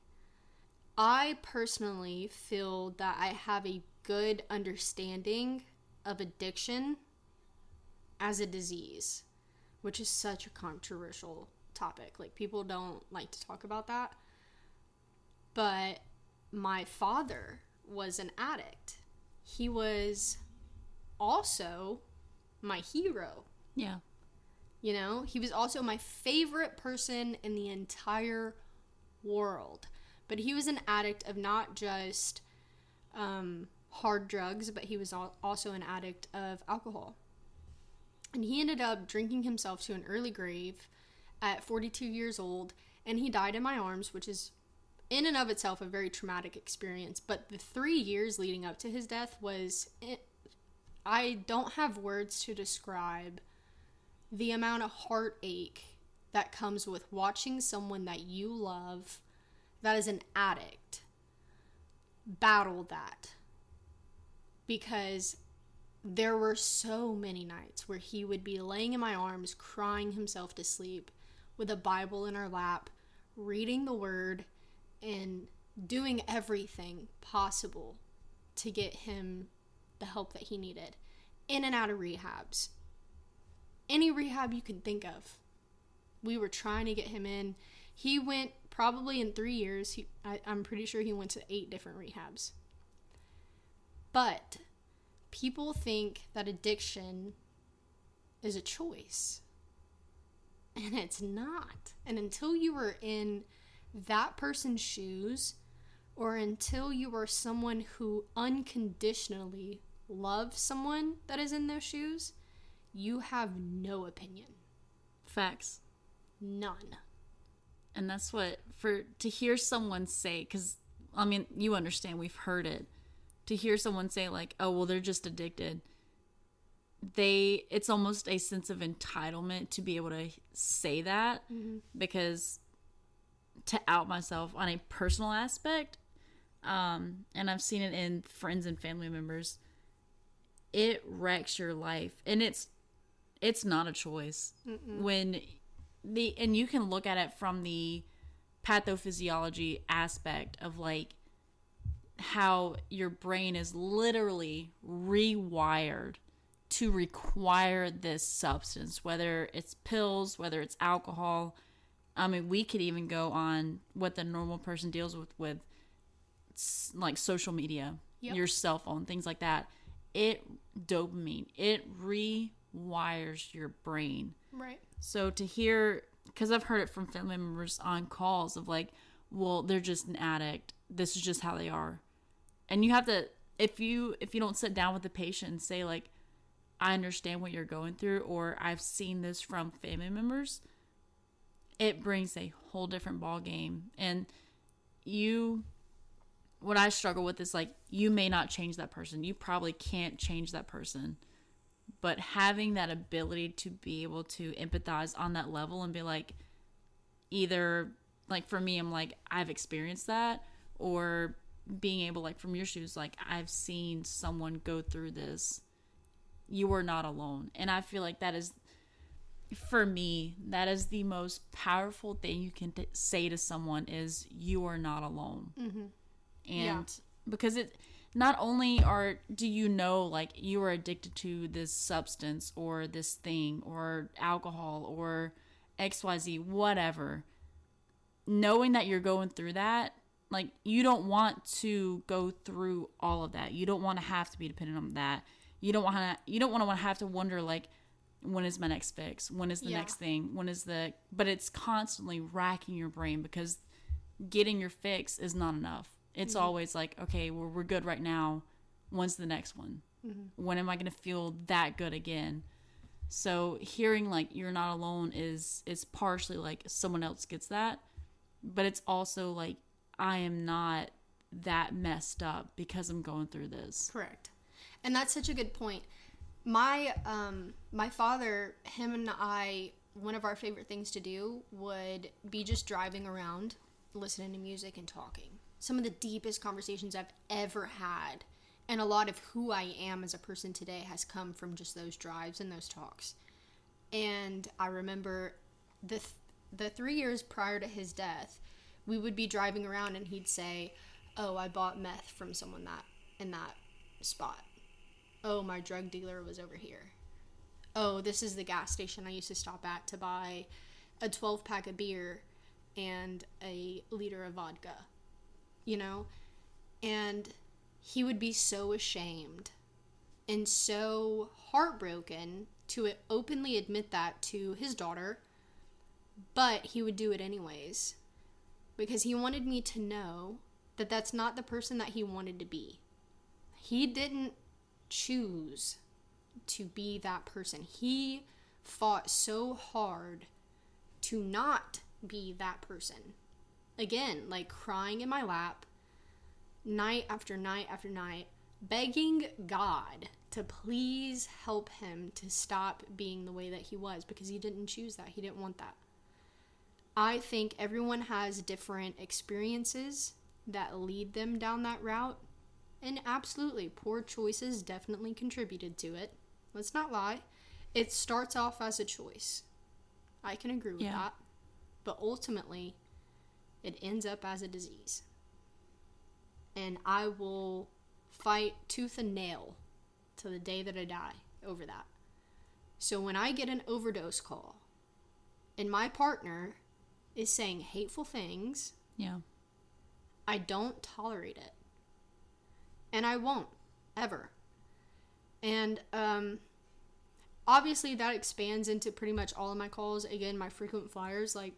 I personally feel that I have a good understanding of addiction as a disease, which is such a controversial topic. Like, people don't like to talk about that. But my father was an addict. He was also my hero. Yeah. You know, he was also my favorite person in the entire world. But he was an addict of not just hard drugs, but he was also an addict of alcohol. And he ended up drinking himself to an early grave at 42 years old, and he died in my arms, which is in and of itself a very traumatic experience. But the 3 years leading up to his death I don't have words to describe the amount of heartache that comes with watching someone that you love, that is an addict, battle that. Because there were so many nights where he would be laying in my arms, crying himself to sleep, with a Bible in our lap, reading the Word, and doing everything possible to get him the help that he needed. In and out of rehabs. Any rehab you can think of. We were trying to get him in. He went, probably in 3 years, I'm pretty sure he went to 8 different rehabs. But people think that addiction is a choice. And it's not. And until you are in that person's shoes, or until you are someone who unconditionally loves someone that is in those shoes, you have no opinion. Facts. None. And that's what, to hear someone say, because, I mean, you understand, we've heard it. To hear someone say, like, oh, well, they're just addicted. It's almost a sense of entitlement to be able to say that. Mm-hmm. Because to out myself on a personal aspect, and I've seen it in friends and family members, it wrecks your life. And it's it's not a choice. When and you can look at it from the pathophysiology aspect of like how your brain is literally rewired to require this substance, whether it's pills, whether it's alcohol. I mean, we could even go on what the normal person deals with like social media, your cell phone, things like that. Dopamine, it rewires your brain. Right. So to hear, because I've heard it from family members on calls of like, well, they're just an addict. This is just how they are. And you have to, if you don't sit down with the patient and say like, I understand what you're going through, or I've seen this from family members, it brings a whole different ball game. And what I struggle with is like, you may not change that person. You probably can't change that person. But having that ability to be able to empathize on that level and be like, either like for me, I'm like, I've experienced that, or being able, like from your shoes, like I've seen someone go through this. You are not alone. And I feel like that is, for me, that is the most powerful thing you can say to someone is you are not alone. And because it not only do you know like you are addicted to this substance or this thing or alcohol or XYZ, whatever, knowing that you're going through that, like you don't want to go through all of that. You don't want to have to be dependent on that. You don't want to have to wonder like, when is my next fix? When is the next thing? But it's constantly racking your brain because getting your fix is not enough. It's always like, okay, we're good right now. When's the next one? When am I going to feel that good again? So hearing like you're not alone is partially like someone else gets that, but it's also like I am not that messed up because I'm going through this. Correct. And that's such a good point. My father, him and I, one of our favorite things to do would be just driving around, listening to music and talking. Some of the deepest conversations I've ever had, and a lot of who I am as a person today has come from just those drives and those talks. And I remember the 3 years prior to his death, we would be driving around and he'd say, oh, I bought meth from someone in that spot. Oh, my drug dealer was over here. Oh, this is the gas station I used to stop at to buy a 12-pack of beer and a liter of vodka, you know? And he would be so ashamed and so heartbroken to openly admit that to his daughter, but he would do it anyways because he wanted me to know that that's not the person that he wanted to be. He didn't choose to be that person. He fought so hard to not be that person. Again, like crying in my lap, night after night after night, begging God to please help him to stop being the way that he was because he didn't choose that. He didn't want that. I think everyone has different experiences that lead them down that route. And absolutely, poor choices definitely contributed to it. Let's not lie. It starts off as a choice. I can agree with that. But ultimately, it ends up as a disease. And I will fight tooth and nail to the day that I die over that. So when I get an overdose call and my partner is saying hateful things, I don't tolerate it. And I won't, ever. And obviously that expands into pretty much all of my calls. Again, my frequent flyers, like,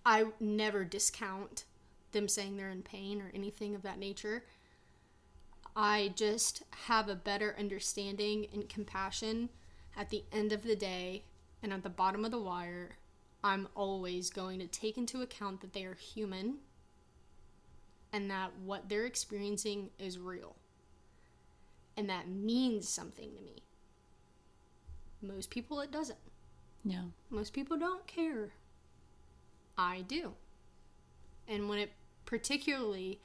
I never discount them saying they're in pain or anything of that nature. I just have a better understanding and compassion at the end of the day and at the bottom of the wire. I'm always going to take into account that they are human and that what they're experiencing is real. And that means something to me. Most people, it doesn't. Yeah. Most people don't care. I do. And when it particularly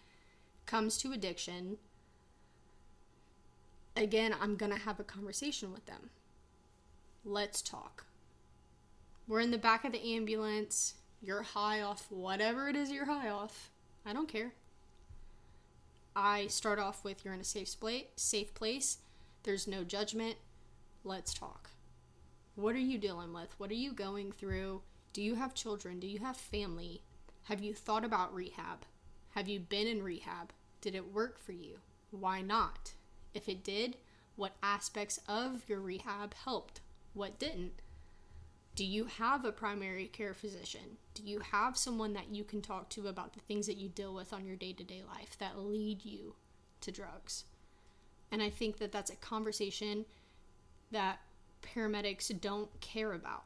comes to addiction, again, I'm going to have a conversation with them. let's talk. We're in the back of the ambulance. You're high off whatever it is you're high off. I don't care. I start off with, you're in a safe place. There's no judgment. Let's talk. What are you dealing with? What are you going through? Do you have children? Do you have family? Have you thought about rehab? Have you been in rehab? Did it work for you? Why not? If it did, what aspects of your rehab helped? What didn't? Do you have a primary care physician? Do you have someone that you can talk to about the things that you deal with on your day-to-day life that lead you to drugs? And I think that that's a conversation that paramedics don't care about.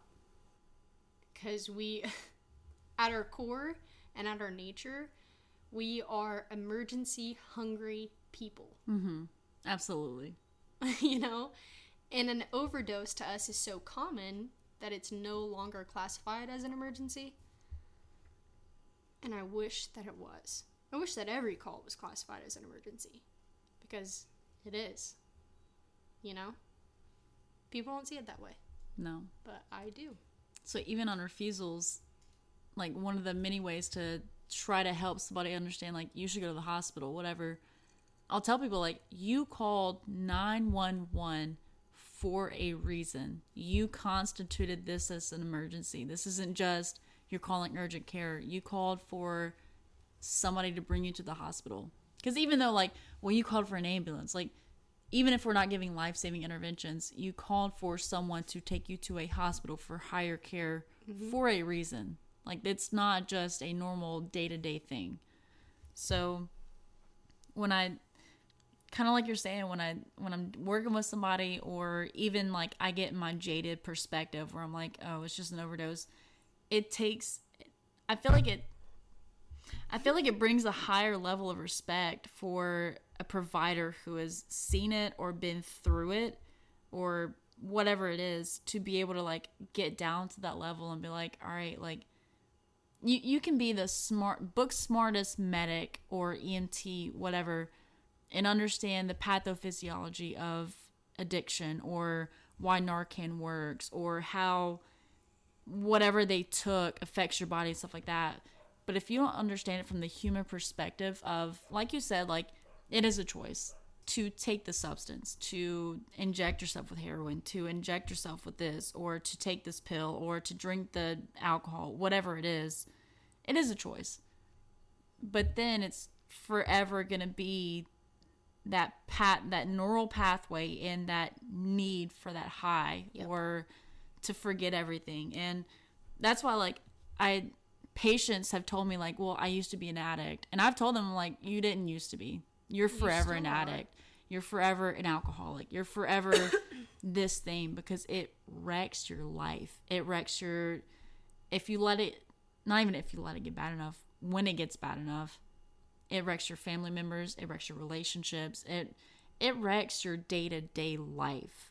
Because we, at our core and at our nature, we are emergency hungry people. Mm-hmm. Absolutely. You know? And an overdose to us is so common that it's no longer classified as an emergency. And I wish that it was. I wish that every call was classified as an emergency. Because it is. You know? People don't see it that way. No. But I do. So even on refusals, like one of the many ways to try to help somebody understand, like, you should go to the hospital, whatever. I'll tell people, like, you called 911 for a reason. You constituted this as an emergency. This isn't just you're calling urgent care. You called for somebody to bring you to the hospital. Because even though, like, well, you called for an ambulance, like, even if we're not giving life-saving interventions, you called for someone to take you to a hospital for higher care for a reason. Like, it's not just a normal day-to-day thing. So when I, kind of like you're saying, when I'm working with somebody, or even like I get my jaded perspective where I'm like, oh, it's just an overdose. I feel like it brings a higher level of respect for a provider who has seen it or been through it or whatever it is, to be able to like get down to that level and be like, all right, like you can be the smartest medic or EMT, whatever, and understand the pathophysiology of addiction, or why Narcan works, or how whatever they took affects your body and stuff like that. But if you don't understand it from the human perspective of, like you said, like, it is a choice to take the substance, to inject yourself with heroin, to inject yourself with this, or to take this pill, or to drink the alcohol, whatever it is a choice. But then it's forever going to be that neural pathway and that need for that high, or to forget everything. And that's why, like, patients have told me, like, well, I used to be an addict. And I've told them, like, you didn't used to be. You're forever an addict. You're forever an alcoholic. You're forever this thing, because it wrecks your life. It wrecks your, if you let it, not even if you let it get bad enough, when it gets bad enough, it wrecks your family members. It wrecks your relationships. It wrecks your day-to-day life.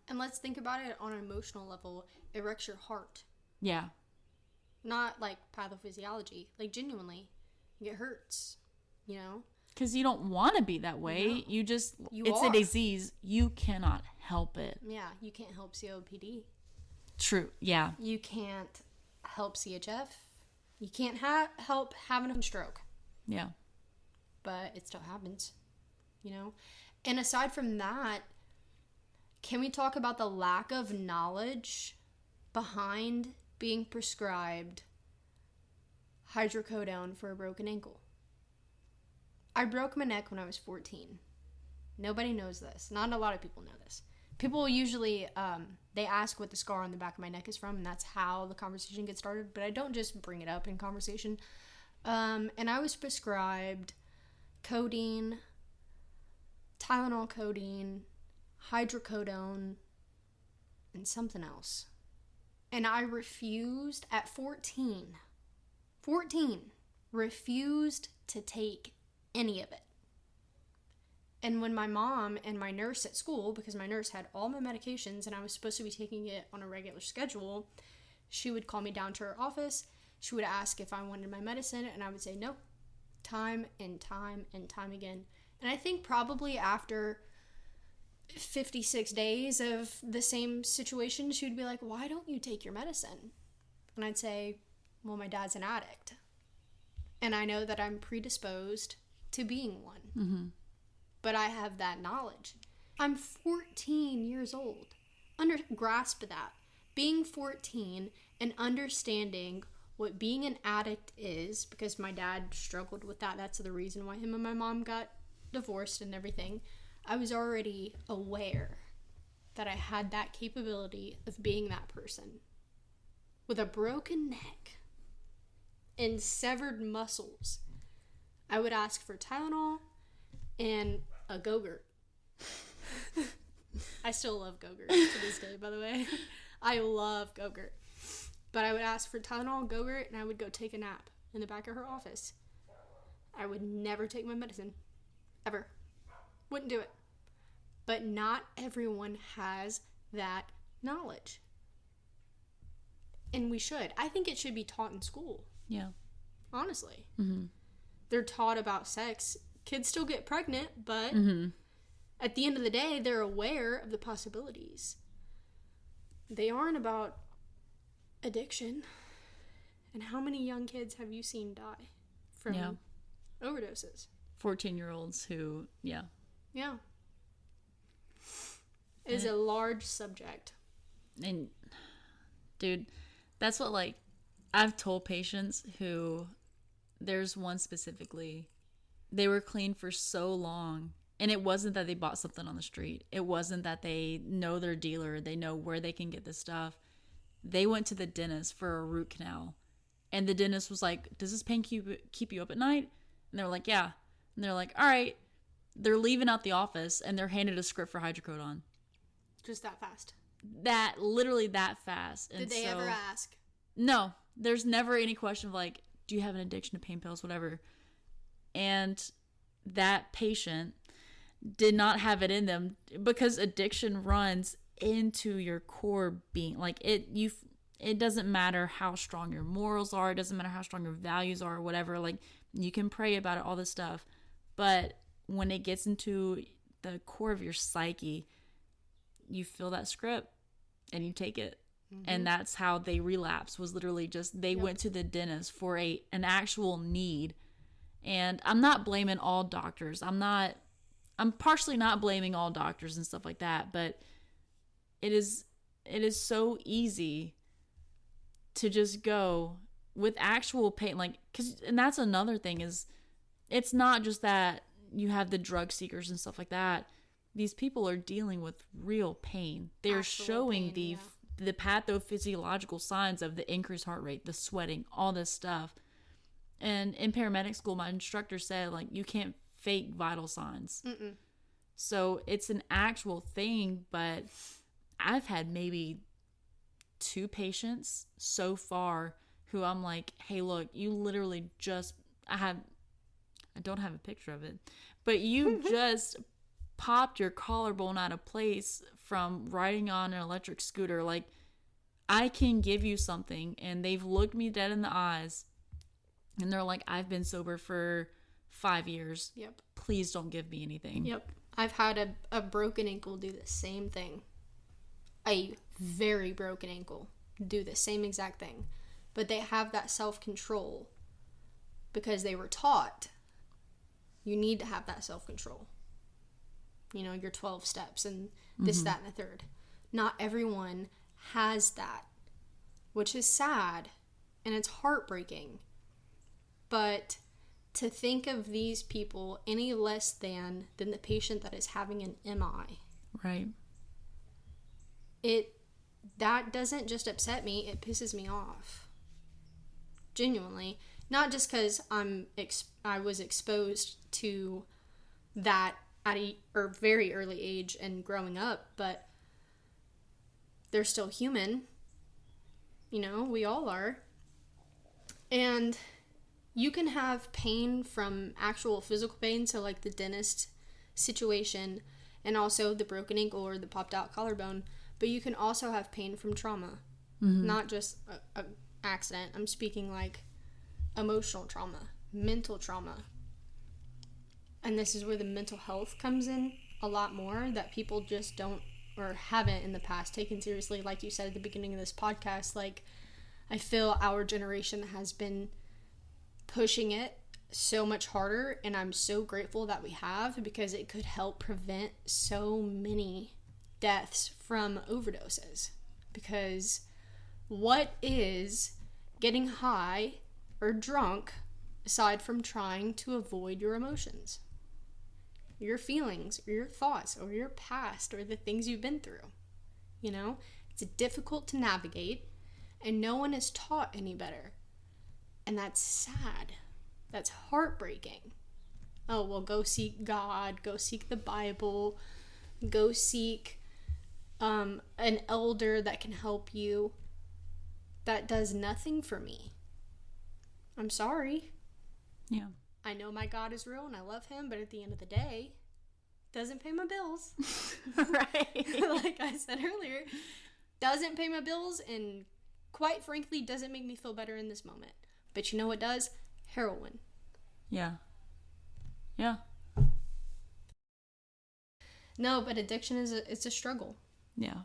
And let's think about it on an emotional level. It wrecks your heart. Yeah. Not like pathophysiology. Like, genuinely, it hurts, you know? Because you don't want to be that way. No. It's a disease. You cannot help it. Yeah, you can't help COPD. True, yeah. You can't help CHF. You can't help having a stroke. Yeah. But it still happens, you know? And aside from that, can we talk about the lack of knowledge behind being prescribed hydrocodone for a broken ankle? I broke my neck when I was 14. Nobody knows this. Not a lot of people know this. People usually, they ask what the scar on the back of my neck is from, and that's how the conversation gets started. But I don't just bring it up in conversation. And I was prescribed codeine, Tylenol codeine, hydrocodone, and something else. And I refused at 14, refused to take any of it. And when my mom and my nurse at school, because my nurse had all my medications and I was supposed to be taking it on a regular schedule, she would call me down to her office. She would ask if I wanted my medicine, and I would say no, time and time and time again. And I think probably after 56 days of the same situation, she would be like, why don't you take your medicine? And I'd say, well, my dad's an addict. And I know that I'm predisposed to being one. Mm-hmm. But I have that knowledge. I'm 14 years old. Grasp that. Being 14 and understanding what being an addict is, because my dad struggled with that. That's the reason why him and my mom got divorced and everything. I was already aware that I had that capability of being that person. With a broken neck and severed muscles, I would ask for Tylenol and a Go-Gurt. I still love Go-Gurt to this day, by the way. I love Go-Gurt. But I would ask for Tylenol, Go-Gurt, and I would go take a nap in the back of her office. I would never take my medicine. Ever. Wouldn't do it. But not everyone has that knowledge. And we should. I think it should be taught in school. Yeah. Honestly. Mm-hmm. They're taught about sex. Kids still get pregnant, but Mm-hmm. at the end of the day, they're aware of the possibilities. They aren't about addiction. And how many young kids have you seen die from overdoses? 14-year-olds who, yeah. Yeah. It's a large subject. And, dude, that's what, like, I've told patients who, there's one specifically, they were clean for so long, and it wasn't that they bought something on the street. It wasn't that they know their dealer, they know where they can get this stuff. They went to the dentist for a root canal, and the dentist was like, does this pain keep you up at night? And they were like, yeah. And they're like, all right. They're leaving out the office, and they're handed a script for hydrocodone. Just that fast. Literally that fast. And did they ever ask? No. There's never any question of, like, do you have an addiction to pain pills, whatever. And that patient did not have it in them, because addiction runs into your core being. Like, it doesn't matter how strong your morals are. It doesn't matter how strong your values are or whatever. Like, you can pray about it, all this stuff. But when it gets into the core of your psyche, you feel that script and you take it. Mm-hmm. And that's how they relapse, was literally just they went to the dentist for an actual need. And I'm not blaming all doctors. I'm partially not blaming all doctors and stuff like that, but it is so easy to just go with actual pain, like, and that's another thing, is it's not just that you have the drug seekers and stuff like that. These people are dealing with real pain. They're showing the pathophysiological signs of the increased heart rate, the sweating, all this stuff. And in paramedic school, my instructor said, like, you can't fake vital signs. Mm-mm. So it's an actual thing, but I've had maybe 2 patients so far who I'm like, hey, look, you literally just, I don't have a picture of it, but you just popped your collarbone out of place from riding on an electric scooter. Like, I can give you something. And they've looked me dead in the eyes and they're like, I've been sober for 5 years. Yep. Please don't give me anything. Yep. I've had a broken ankle do the same thing. A very broken ankle do the same exact thing. But they have that self-control because they were taught you need to have that self-control. You know, your 12 steps and this, that, and the third. Not everyone has that, which is sad and it's heartbreaking. But to think of these people any less than the patient that is having an MI. Right. That doesn't just upset me, it pisses me off. Genuinely. Not just because I was exposed to that at a very early age and growing up, but they're still human. You know, we all are. And you can have pain from actual physical pain, so like the dentist situation, and also the broken ankle or the popped out collarbone, but you can also have pain from trauma. Mm-hmm. Not just a accident. I'm speaking like emotional trauma, mental trauma. And this is where the mental health comes in a lot more that people just don't or haven't in the past taken seriously. Like you said at the beginning of this podcast, like, I feel our generation has been pushing it so much harder, and I'm so grateful that we have, because it could help prevent so many deaths from overdoses. Because what is getting high or drunk aside from trying to avoid your emotions, your feelings, or your thoughts, or your past, or the things you've been through? You know, it's difficult to navigate, and no one is taught any better. And that's sad. That's heartbreaking. Oh, well, go seek God, go seek the Bible, go seek an elder that can help you. That does nothing for me. I'm sorry. Yeah. I know my God is real and I love him, but at the end of the day, doesn't pay my bills. Right. Like I said earlier, doesn't pay my bills, and quite frankly, doesn't make me feel better in this moment. But you know what does? Heroin. Yeah. Yeah. No, but addiction it's a struggle. Yeah.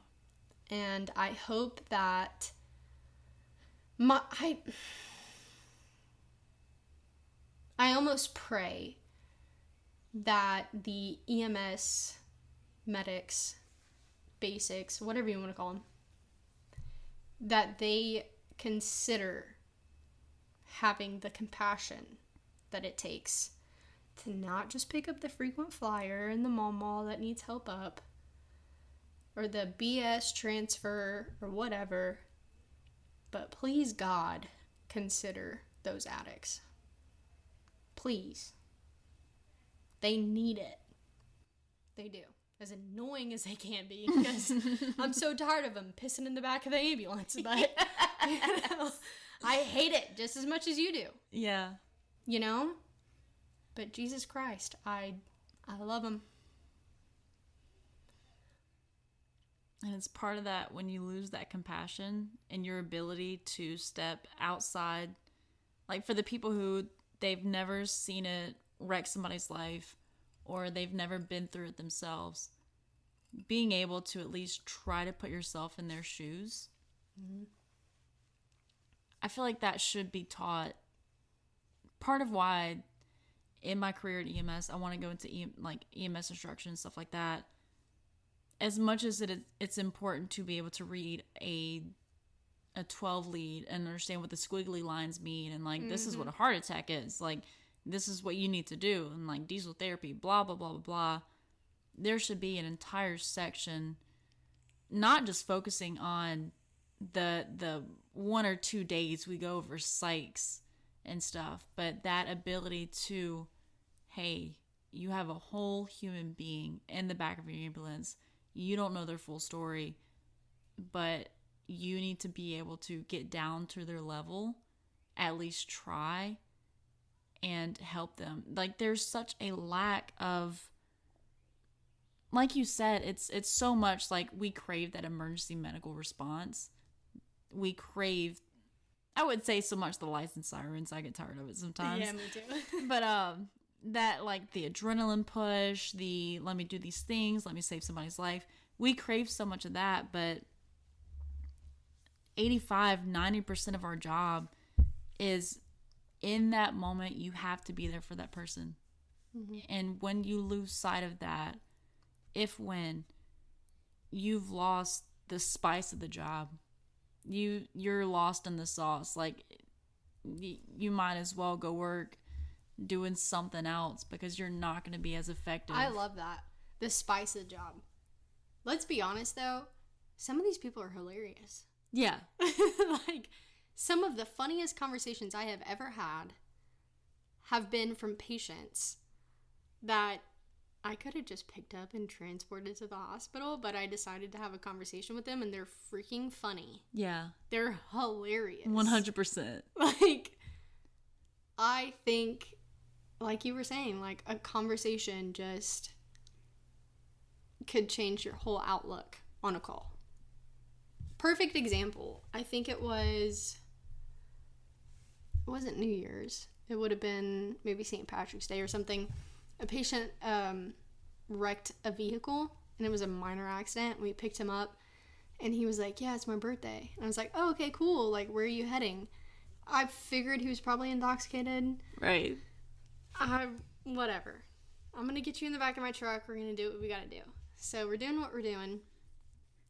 And I hope that I almost pray that the EMS medics, basics, whatever you want to call them, that they consider having the compassion that it takes to not just pick up the frequent flyer and the Momma that needs help up, or the BS transfer or whatever, but please, God, consider those addicts. Please. They need it. They do. As annoying as they can be, because I'm so tired of them pissing in the back of the ambulance, but you know, I hate it just as much as you do. Yeah. You know? But Jesus Christ, I love him. And it's part of that when you lose that compassion and your ability to step outside. Like, for the people who they've never seen it wreck somebody's life, or they've never been through it themselves, being able to at least try to put yourself in their shoes. Mm-hmm. I feel like that should be taught. Part of why in my career at EMS, I want to go into EMS instruction and stuff like that. As much as it's important to be able to read a 12 lead and understand what the squiggly lines mean, and like, this is what a heart attack is, like, this is what you need to do, and like diesel therapy, blah blah blah blah blah. There should be an entire section not just focusing on the 1 or 2 days we go over psychs and stuff, but that ability to, hey, you have a whole human being in the back of your ambulance. You don't know their full story, but you need to be able to get down to their level, at least try, and help them. Like, there's such a lack of, like you said, it's so much like we crave that emergency medical response. We crave, I would say, so much the lights and sirens. I get tired of it sometimes. Yeah, me too. But that, like, the adrenaline push, the let me do these things, let me save somebody's life. We crave so much of that, but 85-90% of our job is in that moment. You have to be there for that person. Mm-hmm. And when you lose sight of that, when you've lost the spice of the job, you're lost in the sauce. Like, you might as well go work doing something else, because you're not going to be as effective. I love that. The spice of the job. Let's be honest, though. Some of these people are hilarious. Yeah. Like, some of the funniest conversations I have ever had have been from patients that I could have just picked up and transported to the hospital, but I decided to have a conversation with them, and they're freaking funny. Yeah. They're hilarious. 100%. Like, I think, like you were saying, like, a conversation just could change your whole outlook on a call. Perfect example. I think it wasn't New Year's. It would have been maybe St. Patrick's Day or something. A patient wrecked a vehicle, and it was a minor accident. We picked him up, and he was like, yeah, it's my birthday. And I was like, oh, okay, cool. Like, where are you heading? I figured he was probably intoxicated. Right. Whatever. I'm going to get you in the back of my truck. We're going to do what we got to do. So we're doing what we're doing.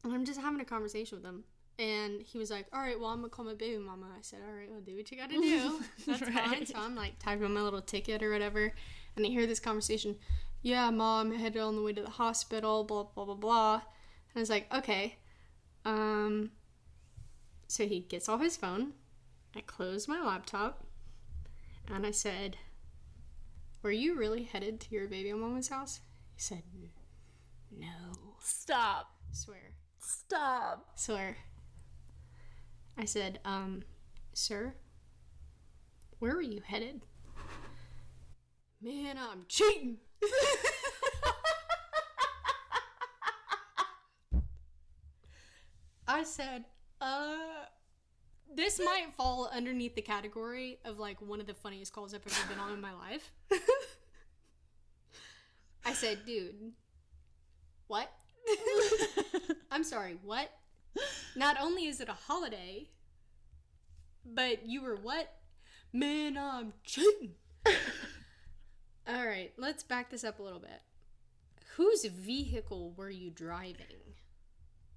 And I'm just having a conversation with him. And he was like, all right, well, I'm going to call my baby mama. I said, all right, well, do what you got to do. That's fine. So I'm like typing on my little ticket or whatever. And I hear this conversation. Yeah, Mom, headed on the way to the hospital, blah, blah, blah, blah. And I was like, okay. So he gets off his phone. I closed my laptop. And I said, were you really headed to your baby mama's house? He said, no. Stop. Swear. Stop. Swear. I said, sir, where were you headed? Man, I'm cheating. I said, this might fall underneath the category of like one of the funniest calls I've ever been on in my life. I said, dude, what? I'm sorry, what? Not only is it a holiday, but you were what? Man, I'm cheating. All right, let's back this up a little bit. Whose vehicle were you driving?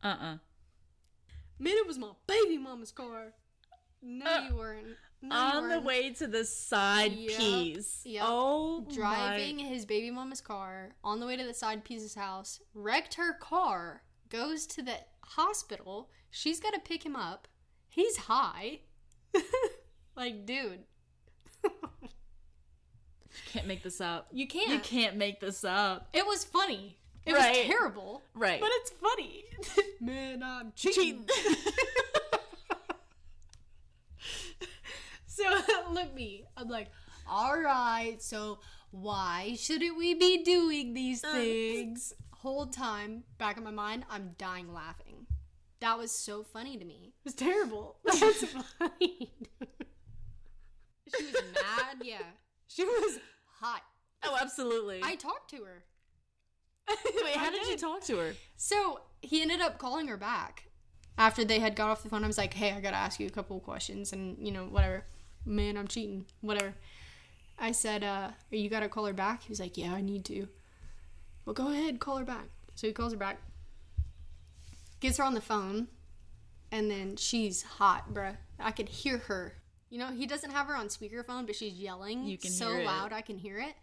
Man, it was my baby mama's car. No, you weren't. No, on the way to the side piece. Yep. Oh, driving his baby mama's car on the way to the side piece's house, wrecked her car, goes to the hospital. She's got to pick him up. He's high. Like, dude. You can't make this up. You can't. You can't make this up. It was funny. It Right. was terrible. Right. But it's funny. Man, I'm cheating. So, look at me. I'm like, all right, so why shouldn't we be doing these things? Whole time, back in my mind, I'm dying laughing. That was so funny to me. It was terrible. That's funny. She was mad, yeah. She was hot. Oh, absolutely. I talked to her. Wait, how did you talk to her? So, he ended up calling her back. After they had got off the phone, I was like, hey, I gotta ask you a couple of questions, and, you know, whatever. Man, I'm cheating. Whatever. I said, you gotta call her back? He was like, yeah, I need to. Well, go ahead, call her back. So he calls her back. Gets her on the phone. And then she's hot, bruh. I could hear her. You know, he doesn't have her on speakerphone, but she's yelling You can so hear it. loud I can hear it.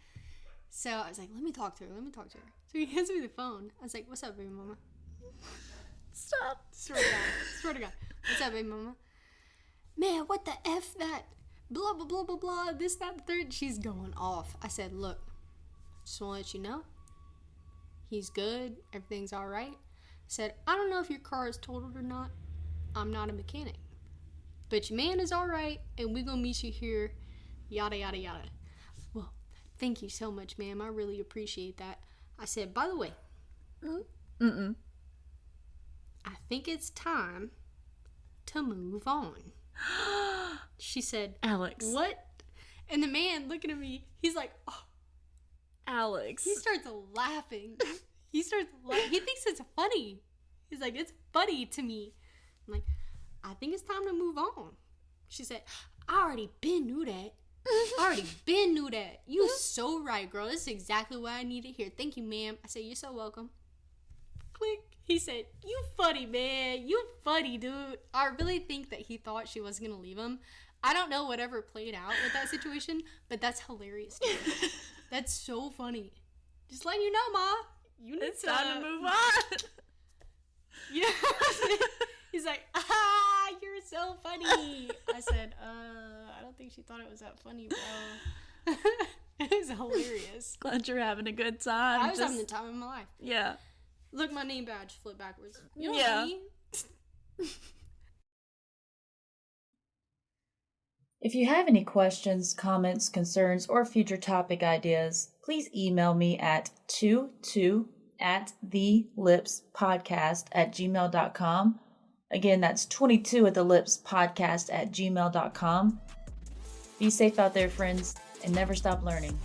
So I was like, let me talk to her. So he hands me the phone. I was like, what's up, baby mama? Stop. Swear to God. What's up, baby mama? Man, what the F that? Blah, blah, blah, blah, blah. This, that, the third. She's going off. I said, look, just want to let you know. He's good. Everything's all right. I said, I don't know if your car is totaled or not. I'm not a mechanic. But your man is all right, and we're going to meet you here. Yada, yada, yada. Well, thank you so much, ma'am. I really appreciate that. I said, by the way, I think it's time to move on. She said, Alex. what? And the man looking at me, he's like, oh. Alex. He starts laughing. He thinks it's funny. He's like, it's funny to me. I'm like, I think it's time to move on. She said, I already been knew that. You so right, girl. This is exactly what I need to hear. Thank you, ma'am. I said, you're so welcome. Click. He said, you funny, man. You funny, dude. I really think that he thought she wasn't going to leave him. I don't know whatever played out with that situation, but that's hilarious, dude. That's so funny. Just letting you know, Ma. It's time to move on. Yeah. He's like, you're so funny. I said, I don't think she thought it was that funny, bro. It was hilarious. Glad you're having a good time. I was having the time of my life. Yeah. Look, my name badge flipped backwards. You know Yeah. what I mean? If you have any questions, comments, concerns, or future topic ideas, please email me at 22@thelipspodcast@gmail.com. Again, that's 22@thelipspodcast@gmail.com. Be safe out there, friends, and never stop learning.